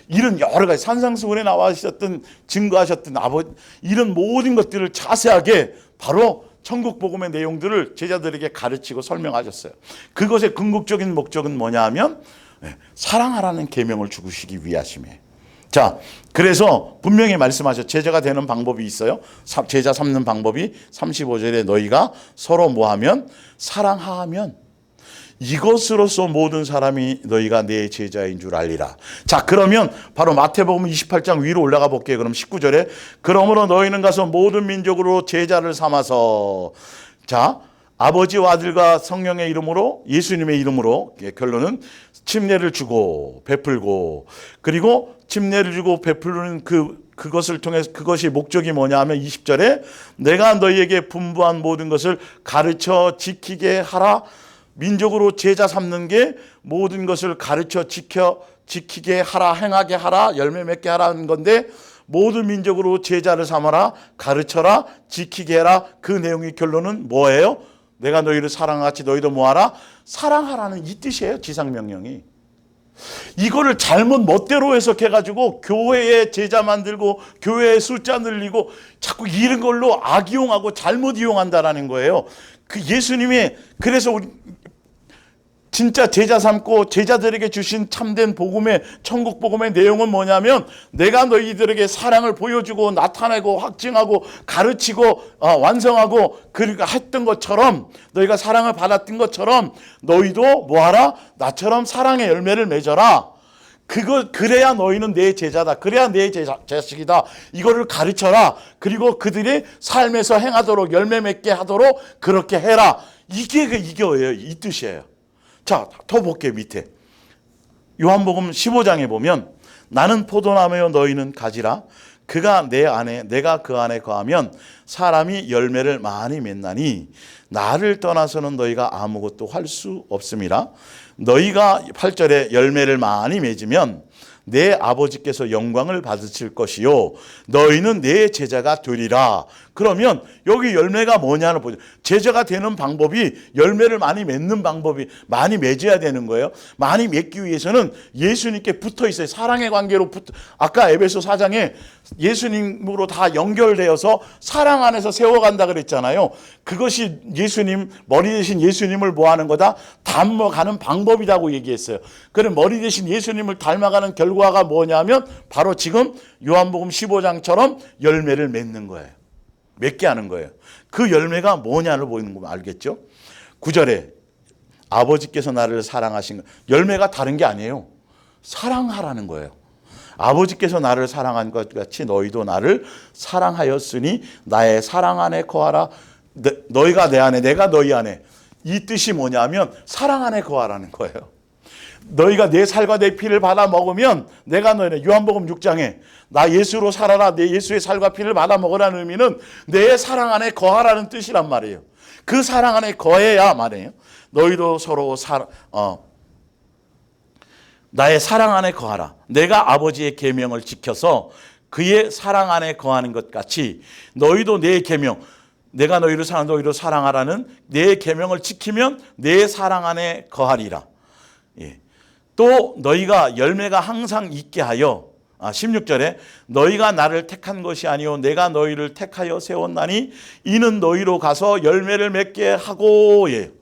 Speaker 1: 이런 여러 가지 산상수훈에 나와 있었던, 증거하셨던 아버지, 이런 모든 것들을 자세하게 바로 천국 복음의 내용들을 제자들에게 가르치고 설명하셨어요. 그것의 궁극적인 목적은 뭐냐 하면 사랑하라는 계명을 주시기 위하심이에요. 자, 그래서 분명히 말씀하셨죠. 제자가 되는 방법이 있어요. 제자 삼는 방법이 35절에 너희가 서로 뭐하면 사랑하면 이것으로서 모든 사람이 너희가 내 제자인 줄 알리라. 자, 그러면 바로 마태복음 28장 위로 올라가 볼게요. 그럼 19절에 그러므로 너희는 가서 모든 민족으로 제자를 삼아서, 자, 아버지와 아들과 성령의 이름으로, 예수님의 이름으로, 결론은 침례를 주고 베풀고, 그리고 침례를 주고 베푸는 그것을 통해서, 그것이 목적이 뭐냐 하면 20절에 내가 너희에게 분부한 모든 것을 가르쳐 지키게 하라. 민족으로 제자 삼는 게 모든 것을 가르쳐 지키게 하라, 행하게 하라, 열매 맺게 하라는 건데, 모든 민족으로 제자를 삼아라, 가르쳐라, 지키게 해라. 그 내용의 결론은 뭐예요? 내가 너희를 사랑하같이 너희도 뭐하라? 사랑하라는 이 뜻이에요. 지상명령이. 이거를 잘못 멋대로 해석해가지고 교회에 제자 만들고 교회에 숫자 늘리고 자꾸 이런 걸로 악이용하고 잘못 이용한다라는 거예요. 그 예수님이 그래서 우리 진짜 제자 삼고 제자들에게 주신 참된 복음의, 천국 복음의 내용은 뭐냐면 내가 너희들에게 사랑을 보여주고 나타내고 확증하고 가르치고 완성하고 그러니까 했던 것처럼, 너희가 사랑을 받았던 것처럼 너희도 뭐하라? 나처럼 사랑의 열매를 맺어라. 그래야 너희는 내 제자다. 그래야 내 자식이다. 이거를 가르쳐라. 그리고 그들이 삶에서 행하도록, 열매 맺게 하도록 그렇게 해라. 이게예요. 이 뜻이에요. 자, 더 볼게요. 밑에 요한복음 15장에 보면 나는 포도나무요 너희는 가지라. 그가 내 안에 내가 그 안에 거하면 사람이 열매를 많이 맺나니 나를 떠나서는 너희가 아무것도 할 수 없음이라. 너희가 8절에 열매를 많이 맺으면 내 아버지께서 영광을 받으실 것이요 너희는 내 제자가 되리라. 그러면 여기 열매가 뭐냐를 보죠. 제자가 되는 방법이 열매를 많이 맺는 방법이, 많이 맺어야 되는 거예요. 많이 맺기 위해서는 예수님께 붙어 있어요. 사랑의 관계로 아까 에베소 4장에 예수님으로 다 연결되어서 사랑 안에서 세워간다 그랬잖아요. 그것이 예수님, 머리 대신 예수님을 뭐하는 거다? 닮아가는 방법이라고 얘기했어요. 그럼 머리 대신 예수님을 닮아가는 결과가 뭐냐면 바로 지금 요한복음 15장처럼 열매를 맺는 거예요. 맺게 하는 거예요. 그 열매가 뭐냐를 보이는 거 알겠죠? 9절에 아버지께서 나를 사랑하신 것. 열매가 다른 게 아니에요. 사랑하라는 거예요. 아버지께서 나를 사랑한 것 같이 너희도 나를 사랑하였으니 나의 사랑 안에 거하라. 너희가 내 안에 내가 너희 안에. 이 뜻이 뭐냐면 사랑 안에 거하라는 거예요. 너희가 내 살과 내 피를 받아 먹으면 내가 너희는, 요한복음 6장에 나 예수로 살아라, 내 예수의 살과 피를 받아 먹으라는 의미는 내 사랑 안에 거하라는 뜻이란 말이에요. 그 사랑 안에 거해야 말이에요. 너희도 서로 나의 사랑 안에 거하라. 내가 아버지의 계명을 지켜서 그의 사랑 안에 거하는 것 같이 너희도 내 계명, 내가 너희를 사랑하는 너희도 사랑하라는 내 계명을 지키면 내 사랑 안에 거하리라. 예. 또 너희가 열매가 항상 있게 하여, 16절에 너희가 나를 택한 것이 아니요 내가 너희를 택하여 세웠나니 이는 너희로 가서 열매를 맺게 하고. 예.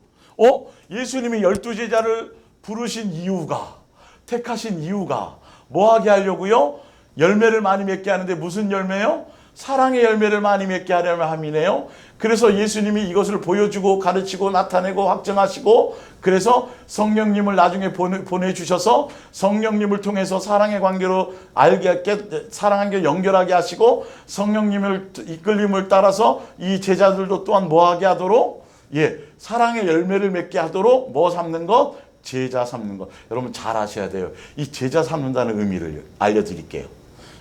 Speaker 1: 예수님이 12제자를 부르신 이유가, 택하신 이유가 뭐하게 하려고요? 열매를 많이 맺게 하는데 무슨 열매요? 사랑의 열매를 많이 맺게 하려는 함이네요. 그래서 예수님이 이것을 보여주고 가르치고 나타내고 확증하시고, 그래서 성령님을 나중에 보내주셔서 성령님을 통해서 사랑의 관계로 알게 하게, 사랑관계 연결하게 하시고, 성령님을 이끌림을 따라서 이 제자들도 또한 뭐하게 하도록, 사랑의 열매를 맺게 하도록 뭐 삼는 것? 제자 삼는 것. 여러분 잘 아셔야 돼요. 이 제자 삼는다는 의미를 알려드릴게요.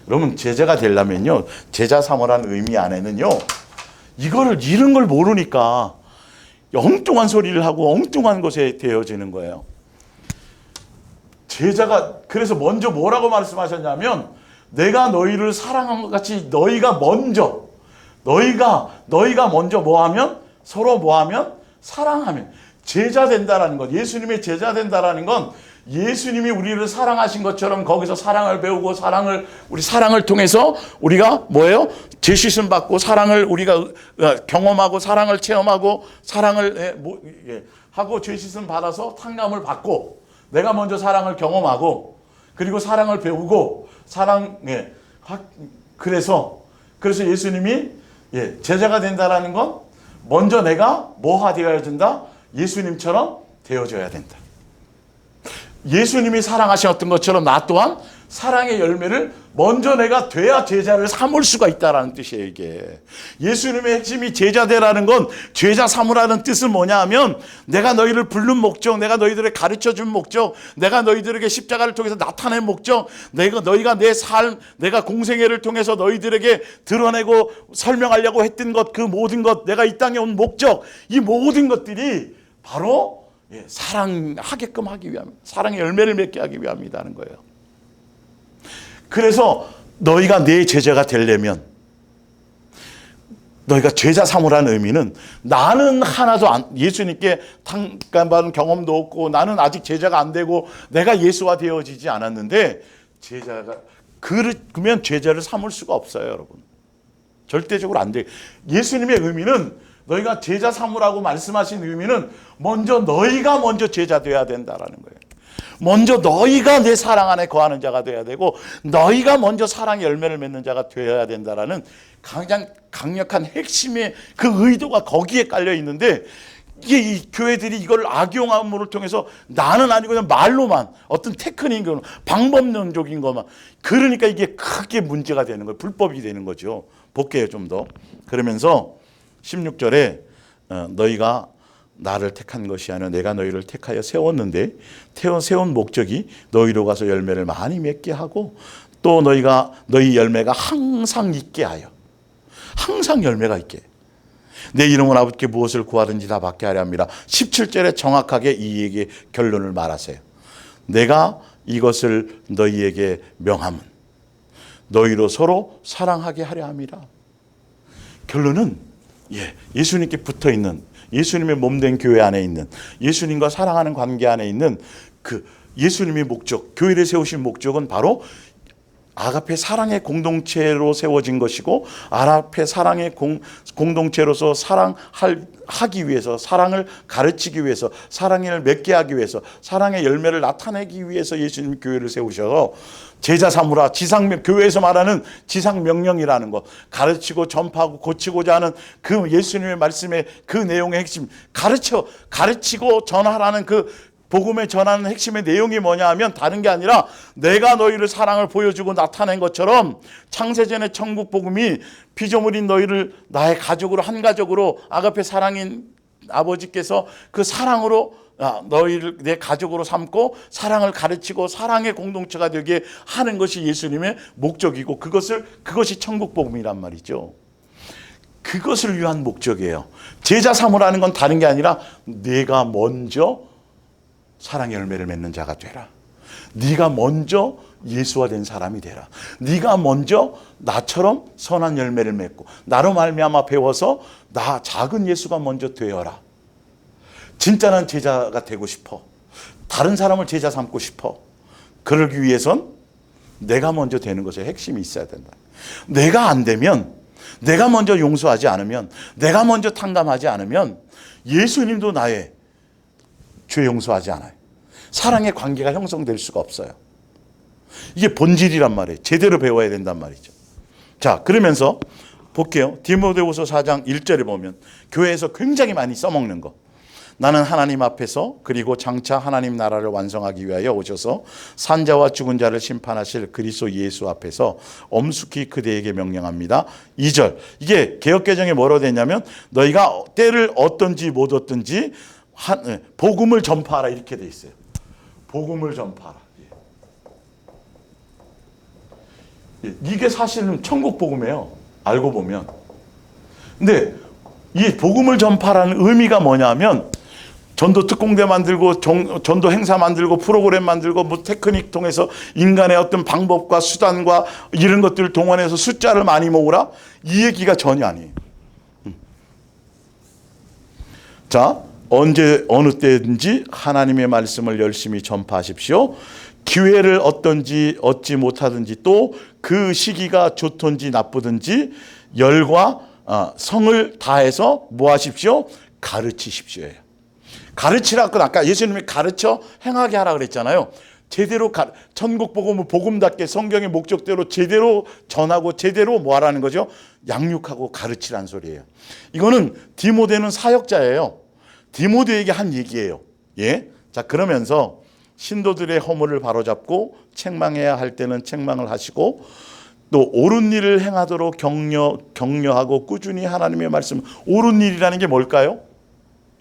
Speaker 1: 여러분 제자가 되려면요, 제자 삼으라는 의미 안에는요, 이런 걸 모르니까 엉뚱한 소리를 하고 엉뚱한 것에 되어지는 거예요. 제자가 그래서 먼저 뭐라고 말씀하셨냐면 내가 너희를 사랑한 것 같이 너희가 먼저 뭐하면 서로 뭐하면 사랑하면 제자 된다라는 것. 예수님의 제자 된다라는 건 예수님이 우리를 사랑하신 것처럼 거기서 사랑을 배우고 우리 사랑을 통해서 우리가 뭐예요? 죄 씻음 받고 사랑을 우리가 경험하고 사랑을 체험하고 사랑을 하고 죄 씻음 받아서 탕감을 받고 내가 먼저 사랑을 경험하고 그리고 사랑을 배우고 그래서 예수님이 제자가 된다라는 건 먼저 내가 뭐가 되어야 된다? 예수님처럼 되어져야 된다. 예수님이 사랑하셨던 것처럼 나 또한 사랑의 열매를 먼저 내가 돼야 제자를 삼을 수가 있다라는 뜻이에요. 이게 예수님의 핵심이 제자 되라는 건 제자 삼으라는 뜻은 뭐냐 하면 내가 너희를 부른 목적, 내가 너희들에게 가르쳐준 목적, 내가 너희들에게 십자가를 통해서 나타낸 목적, 너희가 내 삶, 내가 공생애를 통해서 너희들에게 드러내고 설명하려고 했던 것, 그 모든 것, 내가 이 땅에 온 목적, 이 모든 것들이 바로 사랑하게끔 하기 위함, 사랑의 열매를 맺게 하기 위함이라는 거예요. 그래서 너희가 내 제자가 되려면 너희가 제자 삼으라는 의미는 나는 하나도 예수님께 탕감받은 경험도 없고 나는 아직 제자가 안 되고 내가 예수가 되어지지 않았는데 그러면 제자를 삼을 수가 없어요, 여러분. 절대적으로 안 돼. 예수님의 의미는 너희가 제자 삼으라고 말씀하신 의미는 너희가 먼저 제자 되어야 된다라는 거예요. 먼저 너희가 내 사랑 안에 거하는 자가 되어야 되고 너희가 먼저 사랑의 열매를 맺는 자가 되어야 된다라는 가장 강력한 핵심의 그 의도가 거기에 깔려 있는데 이게 이 교회들이 이걸 악용함으로 통해서 나는 아니고 그냥 말로만 어떤 테크닉인 거 방법론적인 것만 그러니까 이게 크게 문제가 되는 거예요. 불법이 되는 거죠. 볼게요 좀 더. 그러면서 16절에 너희가 나를 택한 것이 아니라 내가 너희를 택하여 세웠는데 세운 목적이 너희로 가서 열매를 많이 맺게 하고 또 너희 열매가 항상 있게 하여 항상 열매가 있게 내 이름은 아버지께 무엇을 구하든지 다 받게 하려 합니다. 17절에 정확하게 이에게 결론을 말하세요. 내가 이것을 너희에게 명함은 너희로 서로 사랑하게 하려 합니다. 결론은 예수님께 붙어있는 예수님의 몸된 교회 안에 있는 예수님과 사랑하는 관계 안에 있는 그 예수님의 목적, 교회를 세우신 목적은 바로 아가페 사랑의 공동체로 세워진 것이고 아가페 사랑의 공동체로서 사랑하기 위해서 사랑을 가르치기 위해서 사랑을 맺게 하기 위해서 사랑의 열매를 나타내기 위해서 예수님 교회를 세우셔서 제자 삼으라 교회에서 말하는 지상명령이라는 것 가르치고 전파하고 고치고자 하는 그 예수님의 말씀의 그 내용의 핵심 가르치고 전하라는 그 복음에 전하는 핵심의 내용이 뭐냐 하면 다른 게 아니라 내가 너희를 사랑을 보여주고 나타낸 것처럼 창세전의 천국 복음이 피조물인 너희를 나의 가족으로 한 가족으로 아가페 사랑인 아버지께서 그 사랑으로 너희를 내 가족으로 삼고 사랑을 가르치고 사랑의 공동체가 되게 하는 것이 예수님의 목적이고 그것이 천국 복음이란 말이죠. 그것을 위한 목적이에요. 제자 삼으라는 건 다른 게 아니라 내가 먼저 사랑의 열매를 맺는 자가 되라. 네가 먼저 예수화된 사람이 되라. 네가 먼저 나처럼 선한 열매를 맺고 나로 말미암아 배워서 나 작은 예수가 먼저 되어라. 진짜는 제자가 되고 싶어. 다른 사람을 제자 삼고 싶어. 그러기 위해선 내가 먼저 되는 것에 핵심이 있어야 된다. 내가 안 되면 내가 먼저 용서하지 않으면 내가 먼저 탕감하지 않으면 예수님도 나의 죄 용서하지 않아요. 사랑의 관계가 형성될 수가 없어요. 이게 본질이란 말이에요. 제대로 배워야 된단 말이죠. 자, 그러면서 볼게요. 디모데후서 4장 1절에 보면 교회에서 굉장히 많이 써먹는 거. 나는 하나님 앞에서 그리고 장차 하나님 나라를 완성하기 위하여 오셔서 산자와 죽은 자를 심판하실 그리스도 예수 앞에서 엄숙히 그대에게 명령합니다. 2절. 이게 개역개정에 뭐라고 되냐면 너희가 때를 얻든지 못 얻든지 복음을 전파하라 이렇게 돼 있어요. 복음을 전파하라. 이게 사실은 천국 복음이에요. 알고 보면. 근데 이 복음을 전파라는 의미가 뭐냐면 전도 특공대 만들고 전도 행사 만들고 프로그램 만들고 뭐 테크닉 통해서 인간의 어떤 방법과 수단과 이런 것들을 동원해서 숫자를 많이 모으라, 이 얘기가 전혀 아니에요. 자, 언제 어느 때든지 하나님의 말씀을 열심히 전파하십시오. 기회를 얻지 못하든지 또 그 시기가 좋든지 나쁘든지 열과 성을 다해서 뭐 하십시오? 가르치십시오예요. 가르치라고 아까 예수님이 가르쳐 행하게 하라 그랬잖아요. 제대로 천국 복음을 복음답게 성경의 목적대로 제대로 전하고 제대로 뭐 하라는 거죠? 양육하고 가르치라는 소리예요. 이거는 디모데는 사역자예요. 디모데에게 한 얘기예요. 예? 자, 그러면서 신도들의 허물을 바로잡고 책망해야 할 때는 책망을 하시고 또 옳은 일을 행하도록 격려하고 꾸준히 하나님의 말씀, 옳은 일이라는 게 뭘까요?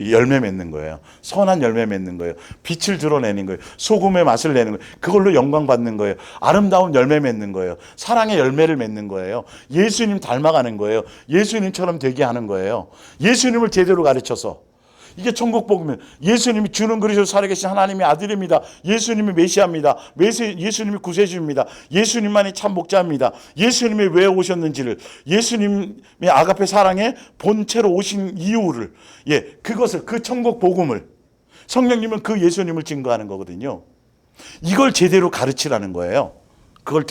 Speaker 1: 열매 맺는 거예요. 선한 열매 맺는 거예요. 빛을 드러내는 거예요. 소금의 맛을 내는 거예요. 그걸로 영광 받는 거예요. 아름다운 열매 맺는 거예요. 사랑의 열매를 맺는 거예요. 예수님 닮아가는 거예요. 예수님처럼 되게 하는 거예요. 예수님을 제대로 가르쳐서. 이게 천국 복음이에요. 예수님이 주는 그리스도 살아계신 하나님의 아들입니다. 예수님이 메시아입니다. 예수님이 구세주입니다. 예수님만이 참 목자입니다. 예수님이 왜 오셨는지를, 예수님의 아가페 사랑의 본체로 오신 이유를, 그것을, 그 천국 복음을, 성령님은 그 예수님을 증거하는 거거든요. 이걸 제대로 가르치라는 거예요. 그걸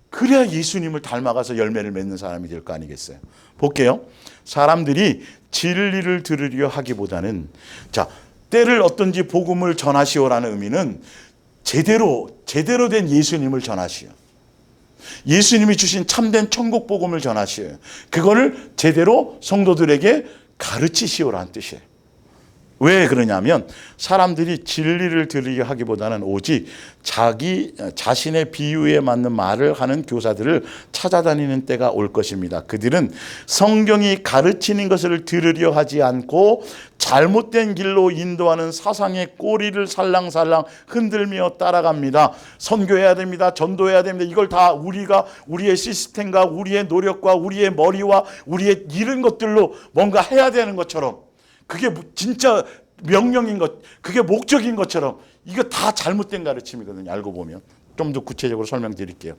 Speaker 1: 그래야 예수님을 닮아가서 열매를 맺는 사람이 될 거 아니겠어요. 볼게요. 사람들이 진리를 들으려 하기보다는, 자, 때를 어떤지 복음을 전하시오라는 의미는 제대로 된 예수님을 전하시오. 예수님이 주신 참된 천국 복음을 전하시오. 그거를 제대로 성도들에게 가르치시오라는 뜻이에요. 왜 그러냐면 사람들이 진리를 들으려 하기보다는 오직 자신의 비유에 맞는 말을 하는 교사들을 찾아다니는 때가 올 것입니다. 그들은 성경이 가르치는 것을 들으려 하지 않고 잘못된 길로 인도하는 사상의 꼬리를 살랑살랑 흔들며 따라갑니다. 선교해야 됩니다. 전도해야 됩니다. 이걸 다 우리의 시스템과 우리의 노력과 우리의 머리와 우리의 이런 것들로 뭔가 해야 되는 것처럼, 그게 진짜 명령인 것, 그게 목적인 것처럼, 이거 다 잘못된 가르침이거든요. 알고 보면. 좀 더 구체적으로 설명드릴게요.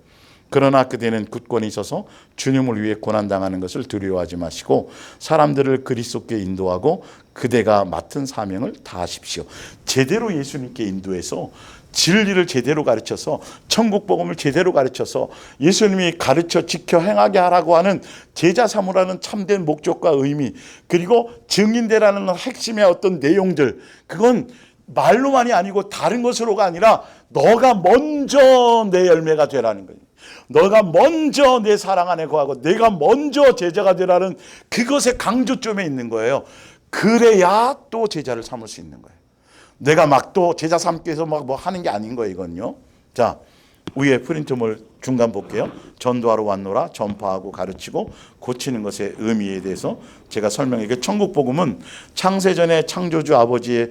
Speaker 1: 그러나 그대는 굳건히 있어서 주님을 위해 고난당하는 것을 두려워하지 마시고 사람들을 그리스도께 인도하고 그대가 맡은 사명을 다하십시오. 제대로 예수님께 인도해서 진리를 제대로 가르쳐서 천국 복음을 제대로 가르쳐서 예수님이 가르쳐 지켜 행하게 하라고 하는 제자 삼으라는 참된 목적과 의미, 그리고 증인되라는 핵심의 어떤 내용들, 그건 말로만이 아니고 다른 것으로가 아니라 너가 먼저 내 열매가 되라는 거예요. 너가 먼저 내 사랑 안에 거하고 내가 먼저 제자가 되라는 그것의 강조점에 있는 거예요. 그래야 또 제자를 삼을 수 있는 거예요. 내가 막 또 제자 삼기 위해서 막 뭐 하는 게 아닌 거예요, 이건요. 자, 위에 프린트물 중간 볼게요. 전도하러 왔노라, 전파하고 가르치고 고치는 것의 의미에 대해서 제가 설명해. 천국 복음은 창세전에 창조주 아버지의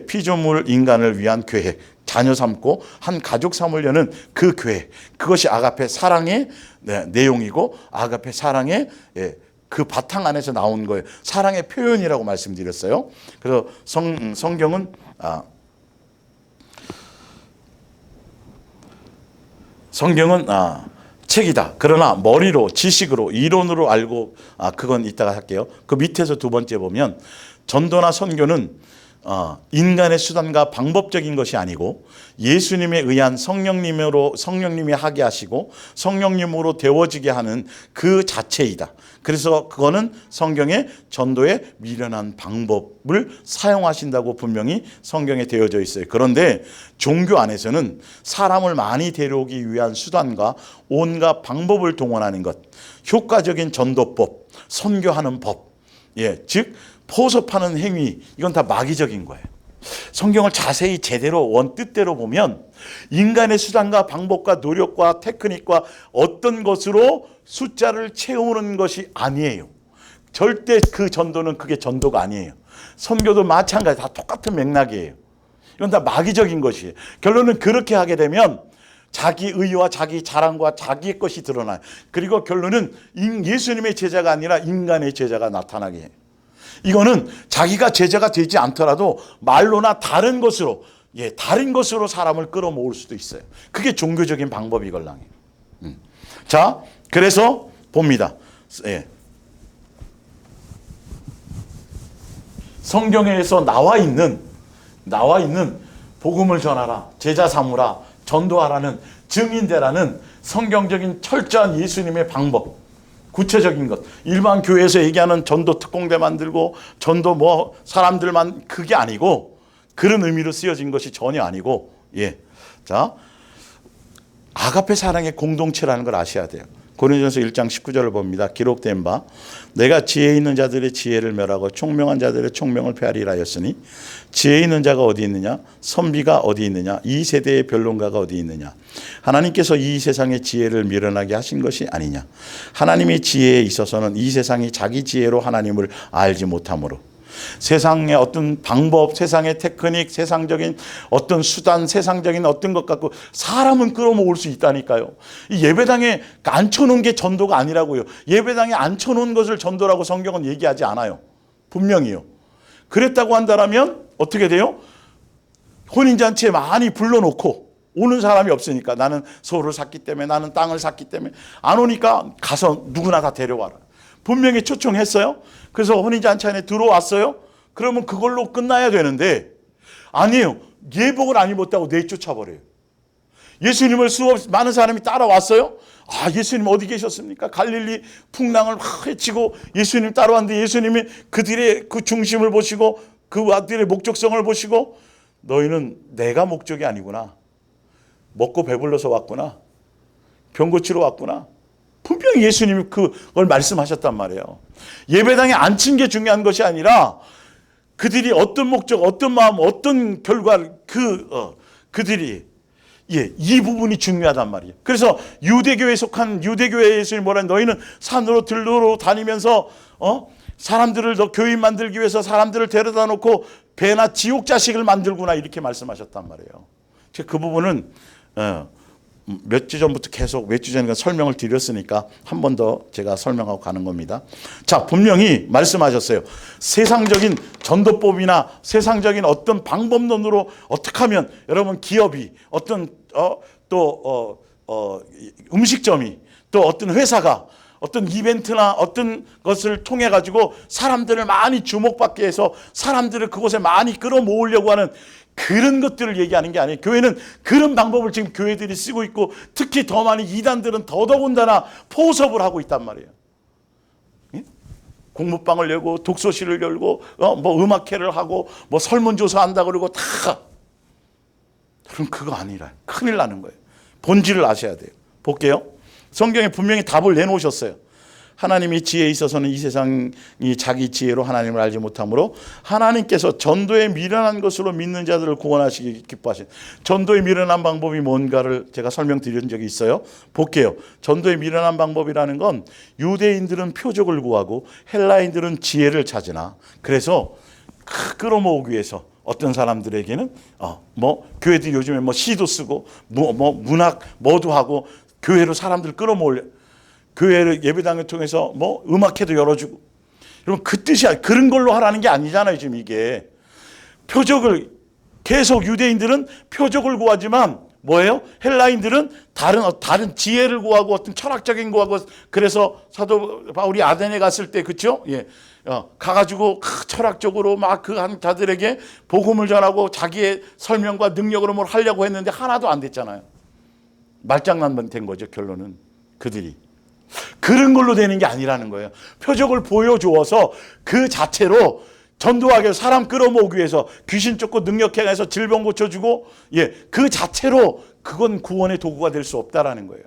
Speaker 1: 피조물 인간을 위한 계획, 자녀 삼고 한 가족 삼으려는 그 계획, 그것이 아가페 사랑의 내용이고 아가페 사랑의 그 바탕 안에서 나온 거예요. 사랑의 표현이라고 말씀드렸어요. 그래서 성경은 책이다. 그러나 머리로, 지식으로, 이론으로 알고, 그건 이따가 할게요. 그 밑에서 두 번째 보면 전도나 선교는 인간의 수단과 방법적인 것이 아니고 예수님에 의한 성령님이 하게 하시고 성령님으로 되어지게 하는 그 자체이다. 그래서 그거는 성경의 전도에 미련한 방법을 사용하신다고 분명히 성경에 되어져 있어요. 그런데 종교 안에서는 사람을 많이 데려오기 위한 수단과 온갖 방법을 동원하는 것, 효과적인 전도법, 선교하는 법, 즉 포섭하는 행위, 이건 다 마귀적인 거예요. 성경을 자세히 제대로 뜻대로 보면 인간의 수단과 방법과 노력과 테크닉과 어떤 것으로 숫자를 채우는 것이 아니에요. 절대 그 전도는 그게 전도가 아니에요. 선교도 마찬가지, 다 똑같은 맥락이에요. 이건 다 마귀적인 것이에요. 결론은 그렇게 하게 되면 자기 의와 자기 자랑과 자기의 것이 드러나요. 그리고 결론은 예수님의 제자가 아니라 인간의 제자가 나타나게 해요. 이거는 자기가 제자가 되지 않더라도 말로나 다른 것으로, 다른 것으로 사람을 끌어모을 수도 있어요. 그게 종교적인 방법이걸랑요. 자, 그래서 봅니다. 성경에서 나와 있는 복음을 전하라, 제자 삼으라, 전도하라는, 증인되라는 성경적인 철저한 예수님의 방법, 구체적인 것. 일반 교회에서 얘기하는 전도 특공대 만들고 전도 사람들만, 그게 아니고, 그런 의미로 쓰여진 것이 전혀 아니고, 자, 아가페 사랑의 공동체라는 걸 아셔야 돼요. 고린도전서 1장 19절을 봅니다. 기록된 바 내가 지혜 있는 자들의 지혜를 멸하고 총명한 자들의 총명을 폐하리라 하였으니, 지혜 있는 자가 어디 있느냐, 선비가 어디 있느냐, 이 세대의 변론가가 어디 있느냐. 하나님께서 이 세상의 지혜를 미련하게 하신 것이 아니냐. 하나님의 지혜에 있어서는 이 세상이 자기 지혜로 하나님을 알지 못하므로. 세상의 어떤 방법, 세상의 테크닉, 세상적인 어떤 수단, 세상적인 어떤 것 갖고 사람은 끌어모을 수 있다니까요. 이 예배당에 앉혀놓은 게 전도가 아니라고요. 예배당에 앉혀놓은 것을 전도라고 성경은 얘기하지 않아요. 분명히요. 그랬다고 한다면 어떻게 돼요? 혼인잔치에 많이 불러놓고 오는 사람이 없으니까, 나는 소를 샀기 때문에, 나는 땅을 샀기 때문에 안 오니까 가서 누구나 다 데려와라. 분명히 초청했어요. 그래서 혼인잔치 안에 들어왔어요. 그러면 그걸로 끝나야 되는데 아니에요. 예복을 안 입었다고 내쫓아버려요. 예수님을 수없이 많은 사람이 따라왔어요. 아, 예수님 어디 계셨습니까? 갈릴리 풍랑을 확 헤치고 예수님 따라왔는데, 예수님이 그들의 그 중심을 보시고 그들의 목적성을 보시고, 너희는 내가 목적이 아니구나, 먹고 배불러서 왔구나, 병 고치러 왔구나, 분명히 예수님이 그걸 말씀하셨단 말이에요. 예배당에 앉힌 게 중요한 것이 아니라 그들이 어떤 목적, 어떤 마음, 어떤 결과, 그들이, 이 부분이 중요하단 말이에요. 그래서 유대교에 속한 유대교회 예수님이 뭐라, 너희는 산으로 들로 다니면서 사람들을 더 교인 만들기 위해서 사람들을 데려다 놓고 배나 지옥 자식을 만들구나, 이렇게 말씀하셨단 말이에요. 그 부분은 몇 주 전부터 계속, 몇 주 전에 설명을 드렸으니까 한 번 더 제가 설명하고 가는 겁니다. 자, 분명히 말씀하셨어요. 세상적인 전도법이나 세상적인 어떤 방법론으로 어떻게 하면 여러분 기업이, 어떤 음식점이, 또 어떤 회사가 어떤 이벤트나 어떤 것을 통해 가지고 사람들을 많이 주목받게 해서 사람들을 그곳에 많이 끌어모으려고 하는 그런 것들을 얘기하는 게 아니에요. 교회는 그런 방법을 지금 교회들이 쓰고 있고, 특히 더 많이 이단들은 더더군다나 포섭을 하고 있단 말이에요. 공부방을 열고 독서실을 열고 음악회를 하고 설문조사 한다 그러고 다. 그럼 그거 아니라 큰일 나는 거예요. 본질을 아셔야 돼요. 볼게요. 성경에 분명히 답을 내놓으셨어요. 하나님이 지혜에 있어서는 이 세상이 자기 지혜로 하나님을 알지 못하므로 하나님께서 전도에 미련한 것으로 믿는 자들을 구원하시기 기뻐하신. 전도에 미련한 방법이 뭔가를 제가 설명드린 적이 있어요. 볼게요. 전도에 미련한 방법이라는 건 유대인들은 표적을 구하고 헬라인들은 지혜를 찾으나, 그래서 끌어모으기 위해서 어떤 사람들에게는 교회들이 요즘에 시도 쓰고 문학 뭐도 하고 교회로 사람들 끌어모으려, 교회를 예배당을 통해서 음악회도 열어주고. 여러분, 그 뜻이 그런 걸로 하라는 게 아니잖아요. 지금 이게 표적을 계속, 유대인들은 표적을 구하지만 뭐예요? 헬라인들은 다른 지혜를 구하고 어떤 철학적인 구하고. 그래서 사도 바울이 아덴에 갔을 때, 그렇죠? 가가지고 철학적으로 그 한 자들에게 복음을 전하고 자기의 설명과 능력으로 뭘 하려고 했는데 하나도 안 됐잖아요. 말장난만 된 거죠. 결론은 그들이. 그런 걸로 되는 게 아니라는 거예요. 표적을 보여주어서 그 자체로 전도하게 사람 끌어모으기 위해서 귀신 쫓고 능력행해서 질병 고쳐주고, 그 자체로 그건 구원의 도구가 될 수 없다라는 거예요.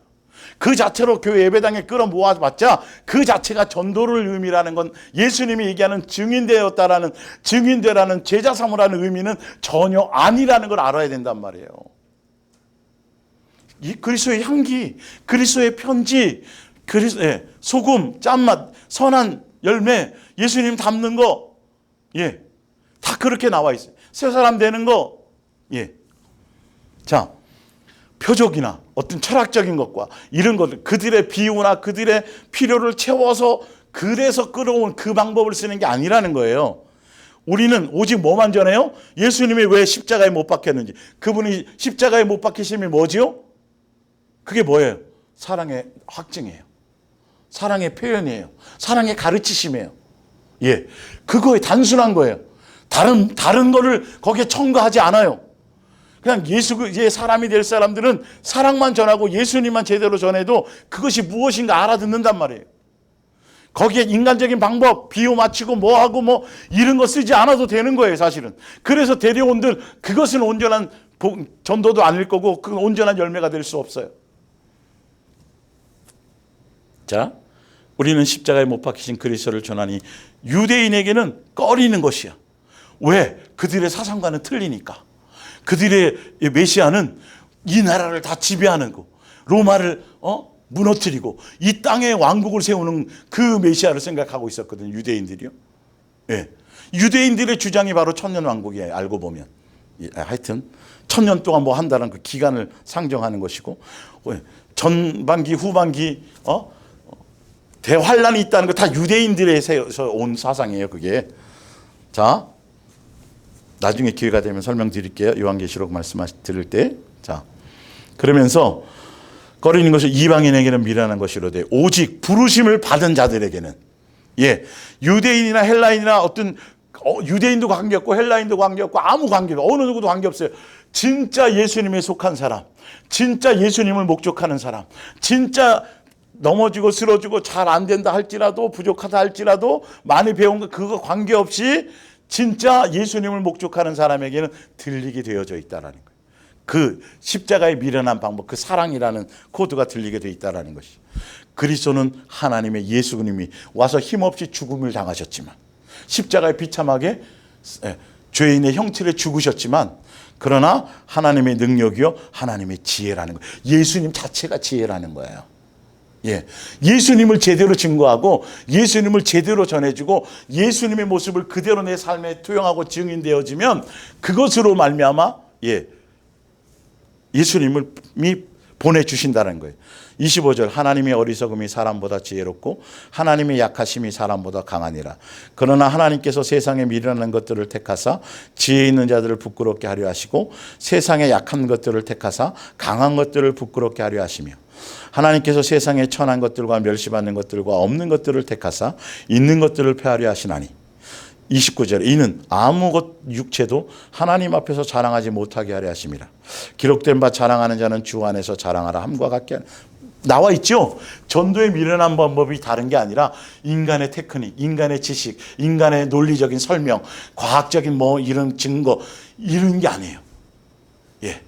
Speaker 1: 그 자체로 교회 예배당에 끌어모아봤자 그 자체가 전도를 의미라는 건, 예수님이 얘기하는 증인되었다라는, 증인되라는, 제자 삼으라는 의미는 전혀 아니라는 걸 알아야 된단 말이에요. 이 그리스도의 향기, 그리스도의 편지, 그리스도의 소금, 짠맛, 선한 열매, 예수님 닮는 거, 다 그렇게 나와 있어요. 새 사람 되는 거, 자, 표적이나 어떤 철학적인 것과 이런 것들, 그들의 비유나 그들의 필요를 채워서 그래서 끌어온 그 방법을 쓰는 게 아니라는 거예요. 우리는 오직 뭐만 전해요? 예수님이 왜 십자가에 못 박혔는지. 그분이 십자가에 못 박히심이 뭐지요? 그게 뭐예요? 사랑의 확증이에요. 사랑의 표현이에요. 사랑의 가르치심이에요. 예, 그거에 단순한 거예요. 다른 거를 거기에 첨가하지 않아요. 그냥 예수의 사람이 될 사람들은 사랑만 전하고 예수님만 제대로 전해도 그것이 무엇인가 알아듣는단 말이에요. 거기에 인간적인 방법, 비유 맞추고 뭐하고 뭐 이런 거 쓰지 않아도 되는 거예요, 사실은. 그래서 데려온들 그것은 온전한 전도도 아닐 거고 그 온전한 열매가 될 수 없어요. 자, 우리는 십자가에 못 박히신 그리스도를 전하니 유대인에게는 꺼리는 것이야. 왜? 그들의 사상과는 틀리니까. 그들의 메시아는 이 나라를 다 지배하는 거, 로마를 무너뜨리고 이 땅에 왕국을 세우는 그 메시아를 생각하고 있었거든요, 유대인들이요. 예. 유대인들의 주장이 바로 천년왕국이에요, 알고 보면. 예, 하여튼 천년 동안 뭐 한다는 그 기간을 상정하는 것이고, 전반기 후반기 대환란이 있다는 거 다 유대인들에서 온 사상이에요, 그게. 자, 나중에 기회가 되면 설명드릴게요. 요한계시록 들을 때. 자, 그러면서 꺼리는 것이 이방인에게는 미련한 것이로되 오직 부르심을 받은 자들에게는, 예, 유대인이나 헬라인이나 어떤 유대인도 관계없고 헬라인도 관계없고 아무 관계도 어느 누구도 관계없어요. 진짜 예수님에 속한 사람, 진짜 예수님을 목적하는 사람, 진짜 넘어지고 쓰러지고 잘 안 된다 할지라도 부족하다 할지라도 많이 배운 거 그거 관계없이 진짜 예수님을 목적하는 사람에게는 들리게 되어져 있다라는 거예요. 그 십자가의 미련한 방법, 그 사랑이라는 코드가 들리게 되어 있다라는 것이. 그리스도는 하나님의 예수님이 와서 힘없이 죽음을 당하셨지만, 십자가에 비참하게 죄인의 형체를 죽으셨지만, 그러나 하나님의 능력이요 하나님의 지혜라는 거예요. 예수님 자체가 지혜라는 거예요. 예, 예수님을 제대로 증거하고 예수님을 제대로 전해주고 예수님의 모습을 그대로 내 삶에 투영하고 증인되어지면 그것으로 말미암아 예수님이 보내주신다는 거예요. 25절, 하나님의 어리석음이 사람보다 지혜롭고 하나님의 약하심이 사람보다 강하니라. 그러나 하나님께서 세상에 미련한 것들을 택하사 지혜 있는 자들을 부끄럽게 하려 하시고 세상에 약한 것들을 택하사 강한 것들을 부끄럽게 하려 하시며 하나님께서 세상에 천한 것들과 멸시받는 것들과 없는 것들을 택하사 있는 것들을 폐하려 하시나니. 29절, 이는 아무 것 육체도 하나님 앞에서 자랑하지 못하게 하려 하심이라. 기록된 바 자랑하는 자는 주 안에서 자랑하라 함과 같게 나와 있죠. 전도의 미련한 방법이 다른 게 아니라 인간의 테크닉, 인간의 지식, 인간의 논리적인 설명, 과학적인 뭐 이런 증거 이런 게 아니에요. 예.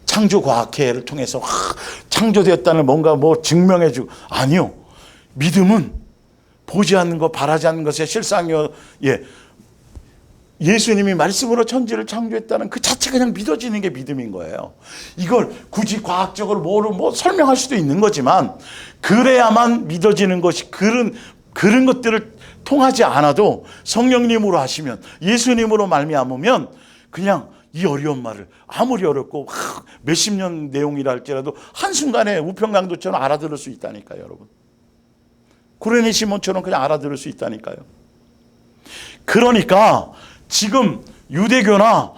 Speaker 1: 창조과학회를 통해서 창조되었다는 뭔가 뭐 증명해주고, 아니요. 믿음은 보지 않는 것, 바라지 않는 것의 실상이요. 예. 예수님이 말씀으로 천지를 창조했다는 그 자체가 그냥 믿어지는 게 믿음인 거예요. 이걸 굳이 과학적으로 뭐 설명할 수도 있는 거지만 그래야만 믿어지는 것이 그런 것들을 통하지 않아도 성령님으로 하시면, 예수님으로 말미암으면 그냥 이 어려운 말을 아무리 어렵고 몇십 년 내용이라 할지라도 한순간에 우평강도처럼 알아들을 수 있다니까요, 여러분. 구레네 시몬처럼 그냥 알아들을 수 있다니까요. 그러니까 지금 유대교나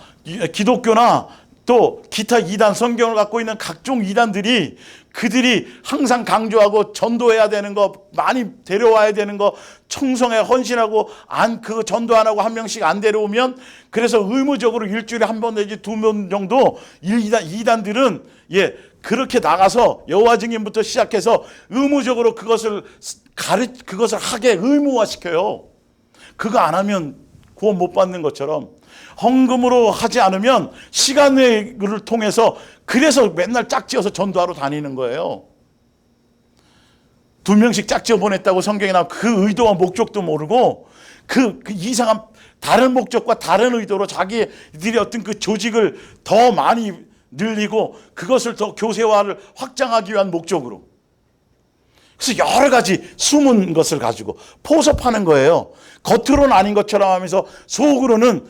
Speaker 1: 기독교나 또 기타 이단, 성경을 갖고 있는 각종 이단들이 그들이 항상 강조하고 전도해야 되는 거, 많이 데려와야 되는 거, 청성에 헌신하고 그거 전도 안 하고 한 명씩 안 데려오면, 그래서 의무적으로 일주일에 한 번 내지 두 번 정도 이단들은 그렇게 나가서 여호와 증인부터 시작해서 의무적으로 그것을 하게 의무화시켜요. 그거 안 하면 구원 못 받는 것처럼 헌금으로 하지 않으면 시간을 통해서, 그래서 맨날 짝지어서 전도하러 다니는 거예요. 2명씩 짝지어 보냈다고 성경에 나와. 그 의도와 목적도 모르고 그 이상한 다른 목적과 다른 의도로 자기들이 어떤 그 조직을 더 많이 늘리고 그것을 더 교세화를 확장하기 위한 목적으로. 그래서 여러 가지 숨은 것을 가지고 포섭하는 거예요. 겉으로는 아닌 것처럼 하면서 속으로는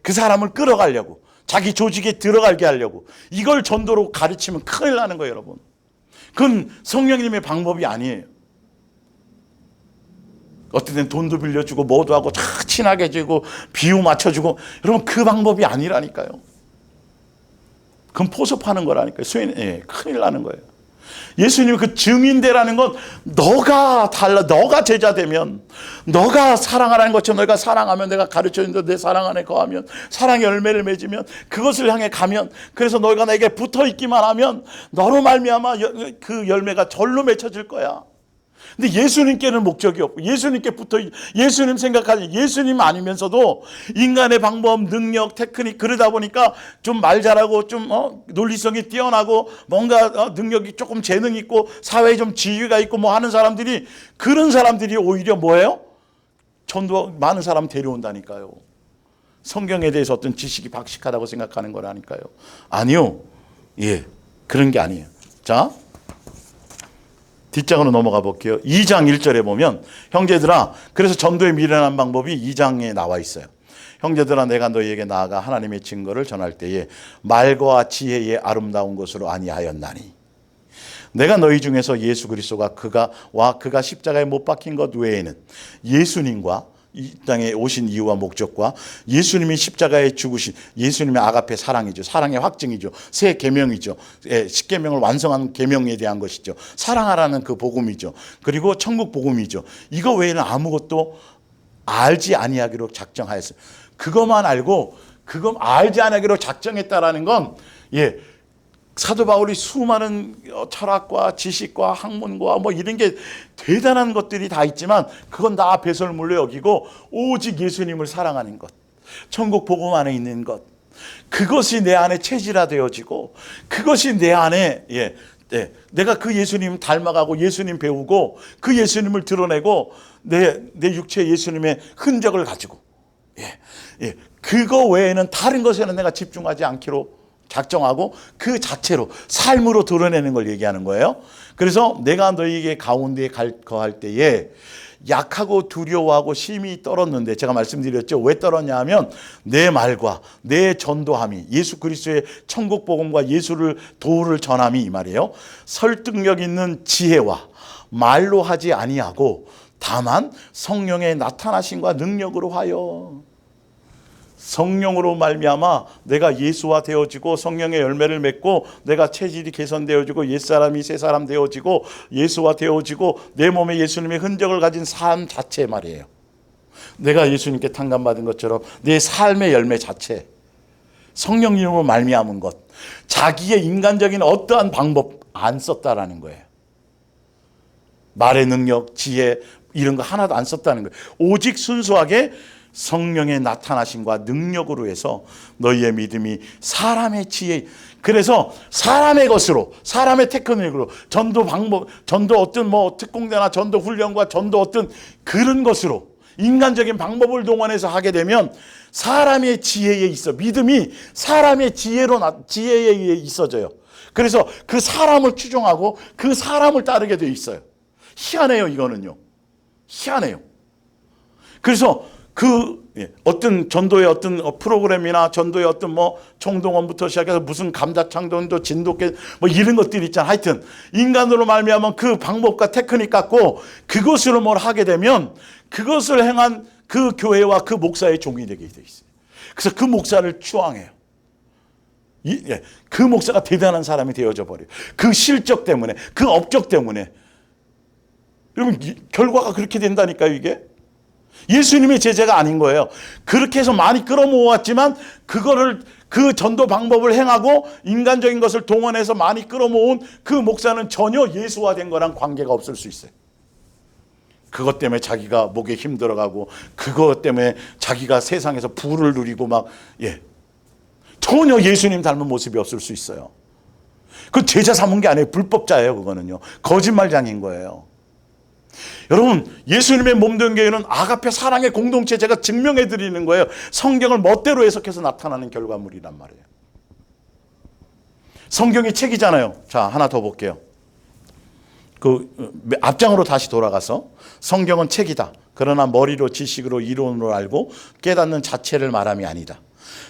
Speaker 1: 그 사람을 끌어가려고, 자기 조직에 들어가게 하려고. 이걸 전도로 가르치면 큰일 나는 거예요, 여러분. 그건 성령님의 방법이 아니에요. 어떤 때는 돈도 빌려주고 뭐도 하고 친하게 해주고 비유 맞춰주고, 여러분 그 방법이 아니라니까요. 그건 포섭하는 거라니까요. 큰일 나는 거예요. 예수님 그 증인되라는 건 너가 너가 제자 되면, 너가 사랑하라는 것처럼 너가 사랑하면, 내가 가르쳐준 내 사랑 안에 거하면, 사랑의 열매를 맺으면, 그것을 향해 가면, 그래서 너가 나에게 붙어 있기만 하면 너로 말미암아 그 열매가 절로 맺혀질 거야. 근데 예수님께는 목적이 없고, 예수님께 예수님 생각하지, 예수님 아니면서도 인간의 방법, 능력, 테크닉, 그러다 보니까 좀 말 잘하고 좀 논리성이 뛰어나고 뭔가 능력이 조금 재능 있고 사회에 좀 지위가 있고 뭐 하는 사람들이, 그런 사람들이 오히려 뭐예요? 전도 많은 사람 데려온다니까요. 성경에 대해서 어떤 지식이 박식하다고 생각하는 거라니까요. 아니요. 예, 그런 게 아니에요. 자, 뒷장으로 넘어가 볼게요. 2장 1절에 보면, 형제들아, 그래서 전도에 미련한 방법이 2장에 나와 있어요. 형제들아, 내가 너희에게 나아가 하나님의 증거를 전할 때에 말과 지혜의 아름다운 것으로 아니하였나니, 내가 너희 중에서 예수 그리스도가 그가 십자가에 못 박힌 것 외에는, 예수님과 이 땅에 오신 이유와 목적과 예수님이 십자가에 죽으신 예수님의 아가페 사랑이죠. 사랑의 확증이죠. 새 계명이죠. 십계명을 완성한 계명에 대한 것이죠. 사랑하라는 그 복음이죠. 그리고 천국 복음이죠. 이거 외에는 아무것도 알지 아니하기로 작정하였어요. 그것만 알고 그거 알지 아니하기로 작정했다라는 건, 사도 바울이 수많은 철학과 지식과 학문과 뭐 이런 게 대단한 것들이 다 있지만, 그건 다 배설물로 여기고 오직 예수님을 사랑하는 것, 천국 복음 안에 있는 것, 그것이 내 안에 체질화되어지고, 그것이 내 안에 내가 그 예수님 닮아가고 예수님 배우고 그 예수님을 드러내고 내 육체에 예수님의 흔적을 가지고, 그거 외에는 다른 것에는 내가 집중하지 않기로 작정하고 그 자체로 삶으로 드러내는 걸 얘기하는 거예요. 그래서 내가 너희에게 가운데에 거할 때에 약하고 두려워하고 심히 떨었는데, 제가 말씀드렸죠. 왜 떨었냐 하면 내 말과 내 전도함이, 예수 그리스도의 천국 복음과 예수를 도를 전함이, 이 말이에요, 설득력 있는 지혜와 말로 하지 아니하고 다만 성령의 나타나심과 능력으로 하여. 성령으로 말미암아 내가 예수화 되어지고 성령의 열매를 맺고 내가 체질이 개선되어지고 옛사람이 새사람 되어지고 예수화 되어지고 내 몸에 예수님의 흔적을 가진 삶 자체 말이에요. 내가 예수님께 탕감받은 것처럼 내 삶의 열매 자체, 성령님으로 말미암은 것, 자기의 인간적인 어떠한 방법 안 썼다라는 거예요. 말의 능력, 지혜 이런 거 하나도 안 썼다는 거예요. 오직 순수하게 성령의 나타나심과 능력으로 해서 너희의 믿음이 사람의 지혜, 그래서 사람의 것으로, 사람의 테크닉으로, 전도 방법, 전도 어떤 뭐 특공대나 전도 훈련과 전도 어떤 그런 것으로 인간적인 방법을 동원해서 하게 되면 사람의 지혜에 있어, 믿음이 사람의 지혜에 의해 있어져요. 그래서 그 사람을 추종하고 그 사람을 따르게 돼 있어요. 희한해요, 이거는요. 희한해요. 그래서 어떤 전도의 어떤 프로그램이나 전도의 어떤 뭐 총동원부터 시작해서 무슨 감자창동도 진돗개 뭐 이런 것들이 있잖아. 하여튼 인간으로 말미암아 그 방법과 테크닉 갖고 그것으로 뭘 하게 되면 그것을 행한 그 교회와 그 목사의 종이 되게 돼 있어요. 그래서 그 목사를 추앙해요. 그 목사가 대단한 사람이 되어져 버려요. 그 실적 때문에, 그 업적 때문에. 여러분, 결과가 그렇게 된다니까요, 이게. 예수님의 제자가 아닌 거예요. 그렇게 해서 많이 끌어모았지만 그거를, 그 전도 방법을 행하고 인간적인 것을 동원해서 많이 끌어모은 그 목사는 전혀 예수화된 거랑 관계가 없을 수 있어요. 그것 때문에 자기가 목에 힘들어가고 그것 때문에 자기가 세상에서 부를 누리고 막, 전혀 예수님 닮은 모습이 없을 수 있어요. 그 제자 삼은 게 아니에요. 불법자예요. 그거는요. 거짓말장인 거예요. 여러분, 예수님의 몸된 교회는 아가페 사랑의 공동체, 제가 증명해 드리는 거예요. 성경을 멋대로 해석해서 나타나는 결과물이란 말이에요. 성경이 책이잖아요. 자, 하나 더 볼게요. 앞장으로 다시 돌아가서, 성경은 책이다. 그러나 머리로 지식으로 이론으로 알고 깨닫는 자체를 말함이 아니다.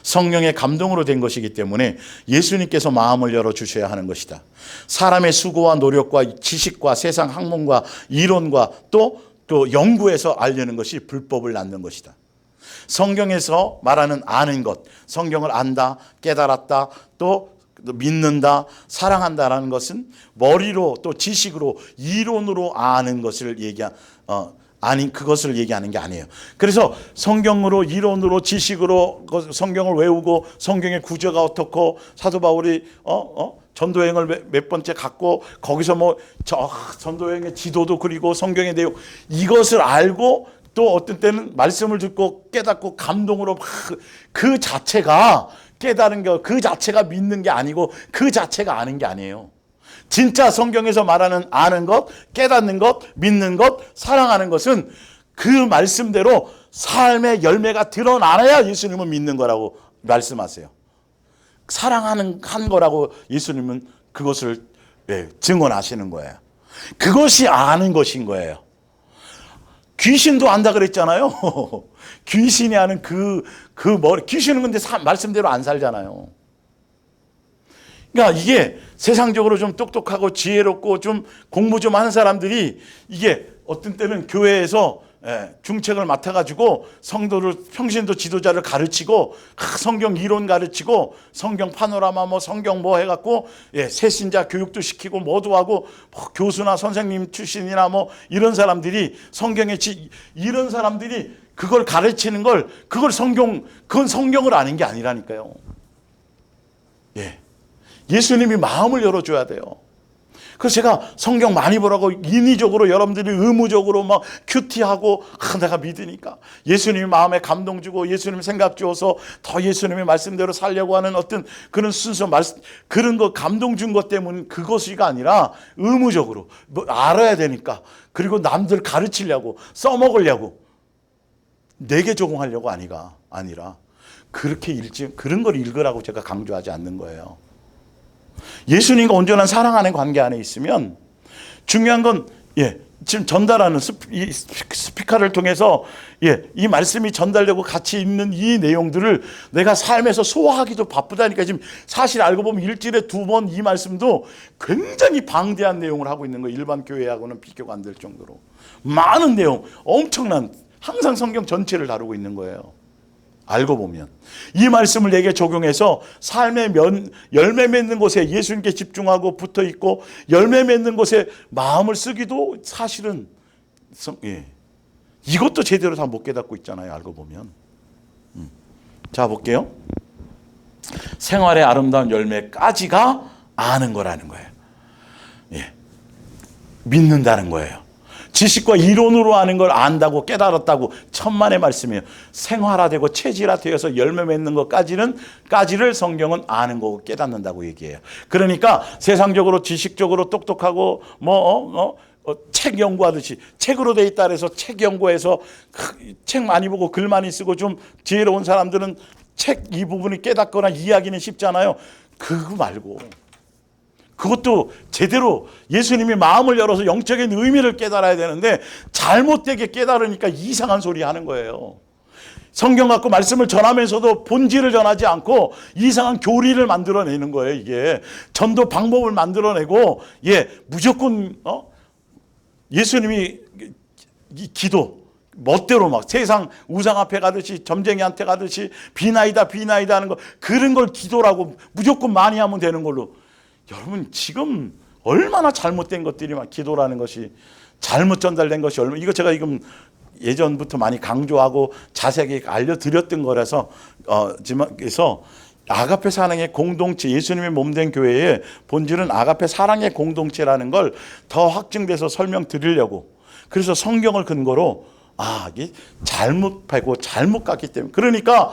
Speaker 1: 성령의 감동으로 된 것이기 때문에 예수님께서 마음을 열어주셔야 하는 것이다. 사람의 수고와 노력과 지식과 세상 학문과 이론과 또 연구에서 알려는 것이 불법을 낳는 것이다. 성경에서 말하는 아는 것, 성경을 안다, 깨달았다, 또 믿는다, 사랑한다라는 것은 머리로 또 지식으로 이론으로 아는 것을 그것을 얘기하는 게 아니에요. 그래서 성경으로 이론으로 지식으로 성경을 외우고 성경의 구조가 어떻고 사도 바울이 전도여행을 몇 번째 갔고 거기서 전도여행의 지도도 그리고 성경의 내용 이것을 알고 또 어떤 때는 말씀을 듣고 깨닫고 감동으로 그 자체가 깨달은 게 그 자체가 믿는 게 아니고 그 자체가 아는 게 아니에요. 진짜 성경에서 말하는 아는 것, 깨닫는 것, 믿는 것, 사랑하는 것은 그 말씀대로 삶의 열매가 드러나야 예수님은 믿는 거라고 말씀하세요. 사랑하는 한 거라고 예수님은 그것을 증언하시는 거예요. 그것이 아는 것인 거예요. 귀신도 안다 그랬잖아요. 귀신이 아는 귀신은 근데 말씀대로 안 살잖아요. 그러니까 이게 세상적으로 좀 똑똑하고 지혜롭고 좀 공부 좀 하는 사람들이 이게 어떤 때는 교회에서 중책을 맡아가지고 성도를 평신도 지도자를 가르치고 성경 이론 가르치고 성경 파노라마 성경 해갖고 새신자 교육도 시키고 뭐도 하고 교수나 선생님 출신이나 이런 사람들이 이런 사람들이 그걸 가르치는 걸 그건 성경을 아는 게 아니라니까요. 예수님이 마음을 열어줘야 돼요. 그래서 제가 성경 많이 보라고 인위적으로 여러분들이 의무적으로 큐티하고 내가 믿으니까 예수님이 마음에 감동 주고 예수님 생각 주어서 더 예수님의 말씀대로 살려고 하는 어떤 그런 순서 그런 거 감동 준 것 때문에 그것이가 아니라 의무적으로 알아야 되니까 그리고 남들 가르치려고 써먹으려고 내게 적용하려고 아니라 그렇게 그런 걸 읽으라고 제가 강조하지 않는 거예요. 예수님과 온전한 사랑하는 관계 안에 있으면 중요한 건 지금 전달하는 스피커를 통해서 이 말씀이 전달되고 같이 있는 이 내용들을 내가 삶에서 소화하기도 바쁘다니까. 지금 사실 알고 보면 일주일에 2번 이 말씀도 굉장히 방대한 내용을 하고 있는 거예요. 일반 교회하고는 비교가 안 될 정도로 많은 내용, 엄청난 항상 성경 전체를 다루고 있는 거예요. 알고 보면 이 말씀을 내게 적용해서 삶의 열매 맺는 곳에 예수님께 집중하고 붙어 있고 열매 맺는 곳에 마음을 쓰기도 사실은 이것도 제대로 다 못 깨닫고 있잖아요. 알고 보면. 자 볼게요. 생활의 아름다운 열매까지가 아는 거라는 거예요. 믿는다는 거예요. 지식과 이론으로 아는 걸 안다고 깨달았다고 천만의 말씀이에요. 생활화되고 체질화되어서 열매 맺는 것까지를 성경은 아는 거고 깨닫는다고 얘기해요. 그러니까 세상적으로 지식적으로 똑똑하고 책 연구하듯이 책으로 돼 있다 그래서 책 연구해서 책 많이 보고 글 많이 쓰고 좀 지혜로운 사람들은 책 이 부분이 깨닫거나 이해하기는 쉽잖아요. 그거 말고 그것도 제대로 예수님이 마음을 열어서 영적인 의미를 깨달아야 되는데 잘못되게 깨달으니까 이상한 소리 하는 거예요. 성경 갖고 말씀을 전하면서도 본질을 전하지 않고 이상한 교리를 만들어내는 거예요. 이게 전도 방법을 만들어내고 무조건 예수님이 기도 멋대로 세상 우상 앞에 가듯이 점쟁이한테 가듯이 비나이다 하는 거 그런 걸 기도라고 무조건 많이 하면 되는 걸로. 여러분 지금 얼마나 잘못된 것들이 기도라는 것이 잘못 전달된 것이 이거 제가 지금 예전부터 많이 강조하고 자세하게 알려드렸던 거라서 그래서 아가페 사랑의 공동체 예수님의 몸된 교회의 본질은 아가페 사랑의 공동체라는 걸 더 확증돼서 설명드리려고 그래서 성경을 근거로 이게 잘못 팔고 잘못 갔기 때문에 그러니까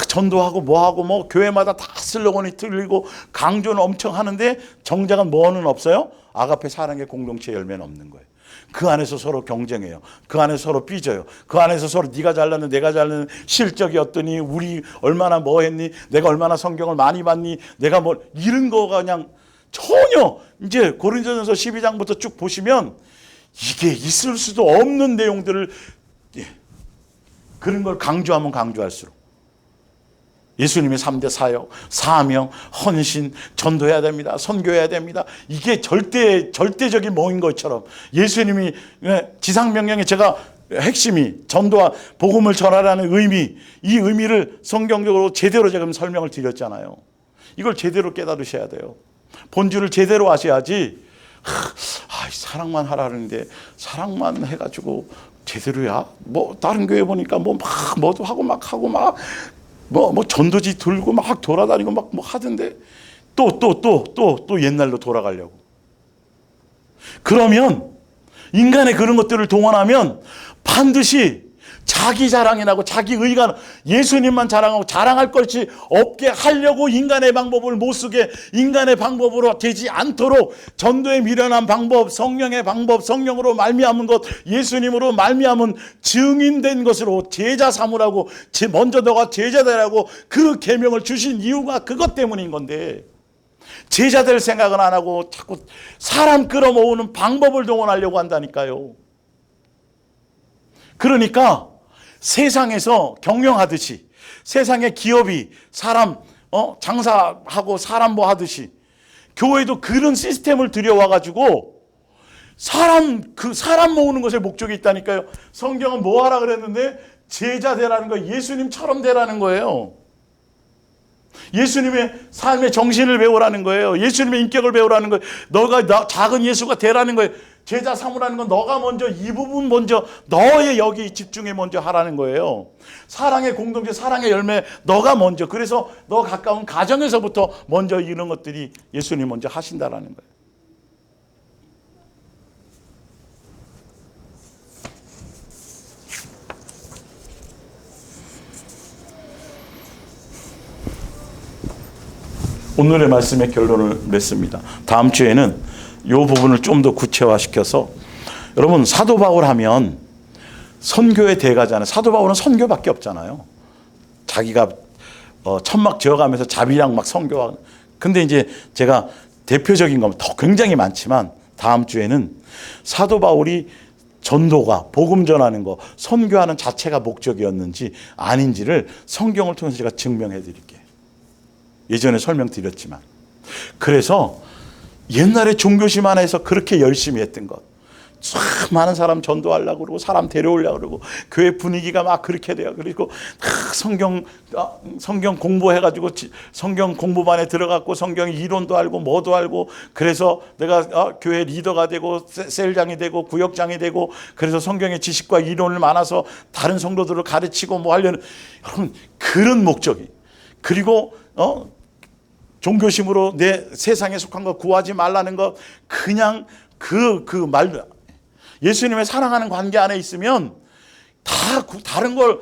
Speaker 1: 전도하고 뭐하고 교회마다 다 슬로건이 틀리고 강조는 엄청 하는데 정작은 뭐는 없어요? 아가페 사랑의 공동체 열매는 없는 거예요. 그 안에서 서로 경쟁해요. 그 안에서 서로 삐져요. 그 안에서 서로 네가 잘났는 내가 잘났는 실적이 어떠니 우리 얼마나 뭐 했니 내가 얼마나 성경을 많이 봤니 내가 이런 거가 그냥 전혀 이제 고린도전서 12장부터 쭉 보시면 이게 있을 수도 없는 내용들을 그런 걸 강조하면 강조할수록 예수님의 3대 사역, 사명, 헌신, 전도해야 됩니다. 선교해야 됩니다. 이게 절대적인 뭐인 것처럼 예수님이 지상명령에 제가 핵심이 전도와 복음을 전하라는 의미, 이 의미를 성경적으로 제대로 제가 설명을 드렸잖아요. 이걸 제대로 깨달으셔야 돼요. 본질을 제대로 아셔야지 사랑만 하라는데 사랑만 해가지고 제대로야? 뭐 다른 교회 보니까 뭐도 하고 막 하고 뭐 전도지 들고 막 돌아다니고 막 뭐 하던데 또 옛날로 돌아가려고. 그러면 인간의 그런 것들을 동원하면 반드시 자기 자랑이 나고 자기 의가 예수님만 자랑하고 자랑할 것이 없게 하려고 인간의 방법을 못 쓰게 인간의 방법으로 되지 않도록 전도에 미련한 방법, 성령의 방법, 성령으로 말미암은 것, 예수님으로 말미암은 증인된 것으로 제자 삼으라고 먼저 너가 제자 되라고 그 계명을 주신 이유가 그것 때문인 건데 제자 될 생각은 안 하고 자꾸 사람 끌어모으는 방법을 동원하려고 한다니까요. 그러니까 세상에서 경영하듯이 세상의 기업이 사람 장사하고 사람 뭐 하듯이 교회도 그런 시스템을 들여와 가지고 사람 모으는 것에 목적이 있다니까요. 성경은 뭐 하라 그랬는데 제자 되라는 거예요. 예수님처럼 되라는 거예요. 예수님의 삶의 정신을 배우라는 거예요. 예수님의 인격을 배우라는 거예요. 너가 작은 예수가 되라는 거예요. 제자 삼으라는 건 너가 먼저 이 부분 먼저 너의 여기 집중에 먼저 하라는 거예요. 사랑의 공동체, 사랑의 열매 너가 먼저. 그래서 너 가까운 가정에서부터 먼저 이런 것들이 예수님 먼저 하신다라는 거예요. 오늘의 말씀의 결론을 냈습니다. 다음 주에는 이 부분을 좀 더 구체화시켜서 여러분 사도 바울 하면 선교의 대가잖아요. 사도 바울은 선교밖에 없잖아요. 자기가 천막 지어가면서 자비랑 막 선교하고. 근데 이제 제가 대표적인 건 더 굉장히 많지만 다음 주에는 사도 바울이 전도가 복음 전하는 거 선교하는 자체가 목적이었는지 아닌지를 성경을 통해서 제가 증명해 드릴게요. 예전에 설명드렸지만. 그래서 옛날에 종교심 안에서 그렇게 열심히 했던 것. 참 많은 사람 전도하려고 그러고 사람 데려오려고 그러고 교회 분위기가 막 그렇게 돼요. 그리고 성경 공부해가지고 성경 공부반에 들어갔고 성경 이론도 알고 뭐도 알고 그래서 내가 교회 리더가 되고 셀장이 되고 구역장이 되고 그래서 성경의 지식과 이론을 많아서 다른 성도들을 가르치고 뭐 하려는 여러분 그런 목적이. 그리고 종교심으로 내 세상에 속한 거 구하지 말라는 거 그냥 그 말 예수님의 사랑하는 관계 안에 있으면 다 다른 걸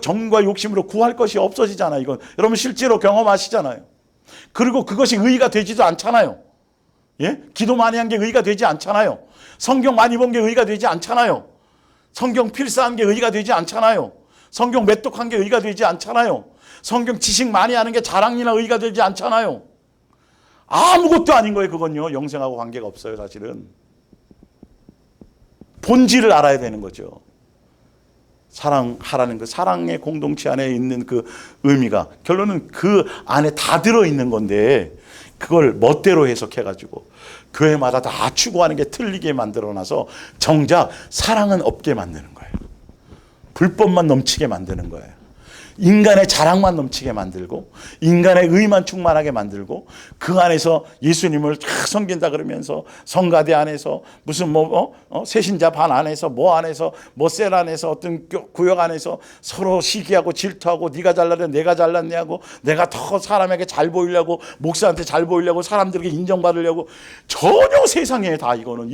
Speaker 1: 정과 욕심으로 구할 것이 없어지잖아요. 이건 여러분 실제로 경험하시잖아요. 그리고 그것이 의의가 되지도 않잖아요. 예? 기도 많이 한 게 의의가 되지 않잖아요. 성경 많이 본 게 의의가 되지 않잖아요. 성경 필사한 게 의의가 되지 않잖아요. 성경 매독한 게 의의가 되지 않잖아요. 성경 지식 많이 하는 게 자랑이나 의의가 되지 않잖아요. 아무것도 아닌 거예요. 그건요. 영생하고 관계가 없어요. 사실은. 본질을 알아야 되는 거죠. 사랑하라는 그 사랑의 공동체 안에 있는 그 의미가 결론은 그 안에 다 들어있는 건데 그걸 멋대로 해석해가지고 교회마다 다 추구하는 게 틀리게 만들어놔서 정작 사랑은 없게 만드는 거예요. 불법만 넘치게 만드는 거예요. 인간의 자랑만 넘치게 만들고 인간의 의만 충만하게 만들고 그 안에서 예수님을 쫙 섬긴다 그러면서 성가대 안에서 무슨 세신자 반 안에서 뭐 안에서 뭐 셀 안에서 어떤 구역 안에서 서로 시기하고 질투하고 네가 잘났네 내가 잘났네 하고 내가 더 사람에게 잘 보이려고 목사한테 잘 보이려고 사람들에게 인정받으려고 전혀 세상에 다 이거는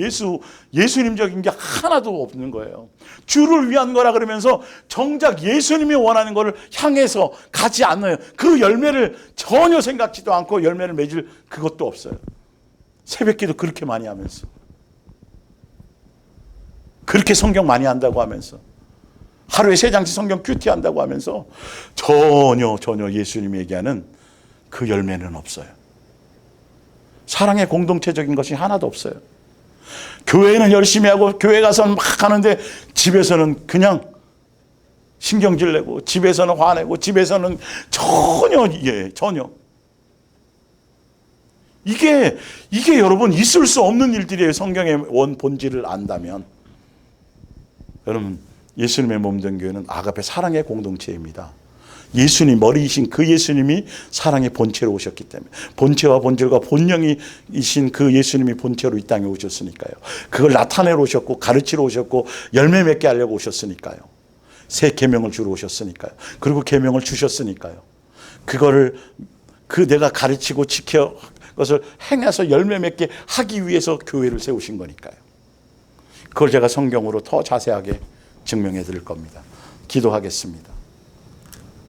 Speaker 1: 예수님적인 게 하나도 없는 거예요. 주를 위한 거라 그러면서 정작 예수님이 원하는 거를 향해서 가지 않아요. 그 열매를 전혀 생각지도 않고 열매를 맺을 그것도 없어요. 새벽기도 그렇게 많이 하면서 그렇게 성경 많이 한다고 하면서 하루에 3장씩 성경 큐티 한다고 하면서 전혀 예수님이 얘기하는 그 열매는 없어요. 사랑의 공동체적인 것이 하나도 없어요. 교회는 열심히 하고 교회 가서 막 하는데 집에서는 그냥 신경질 내고 집에서는 화내고 집에서는 전혀 이게 여러분 있을 수 없는 일들이에요. 성경의 원 본질을 안다면. 여러분 예수님의 몸된 교회는 아가페 사랑의 공동체입니다. 예수님 머리이신 그 예수님이 사랑의 본체로 오셨기 때문에 본체와 본질과 본령이신 그 예수님이 본체로 이 땅에 오셨으니까요. 그걸 나타내러 오셨고 가르치러 오셨고 열매 맺게 하려고 오셨으니까요. 새 계명을 주러 오셨으니까요. 그리고 계명을 주셨으니까요. 그거를 내가 가르치고 지켜 것을 행해서 열매 맺게 하기 위해서 교회를 세우신 거니까요. 그걸 제가 성경으로 더 자세하게 증명해 드릴 겁니다. 기도하겠습니다.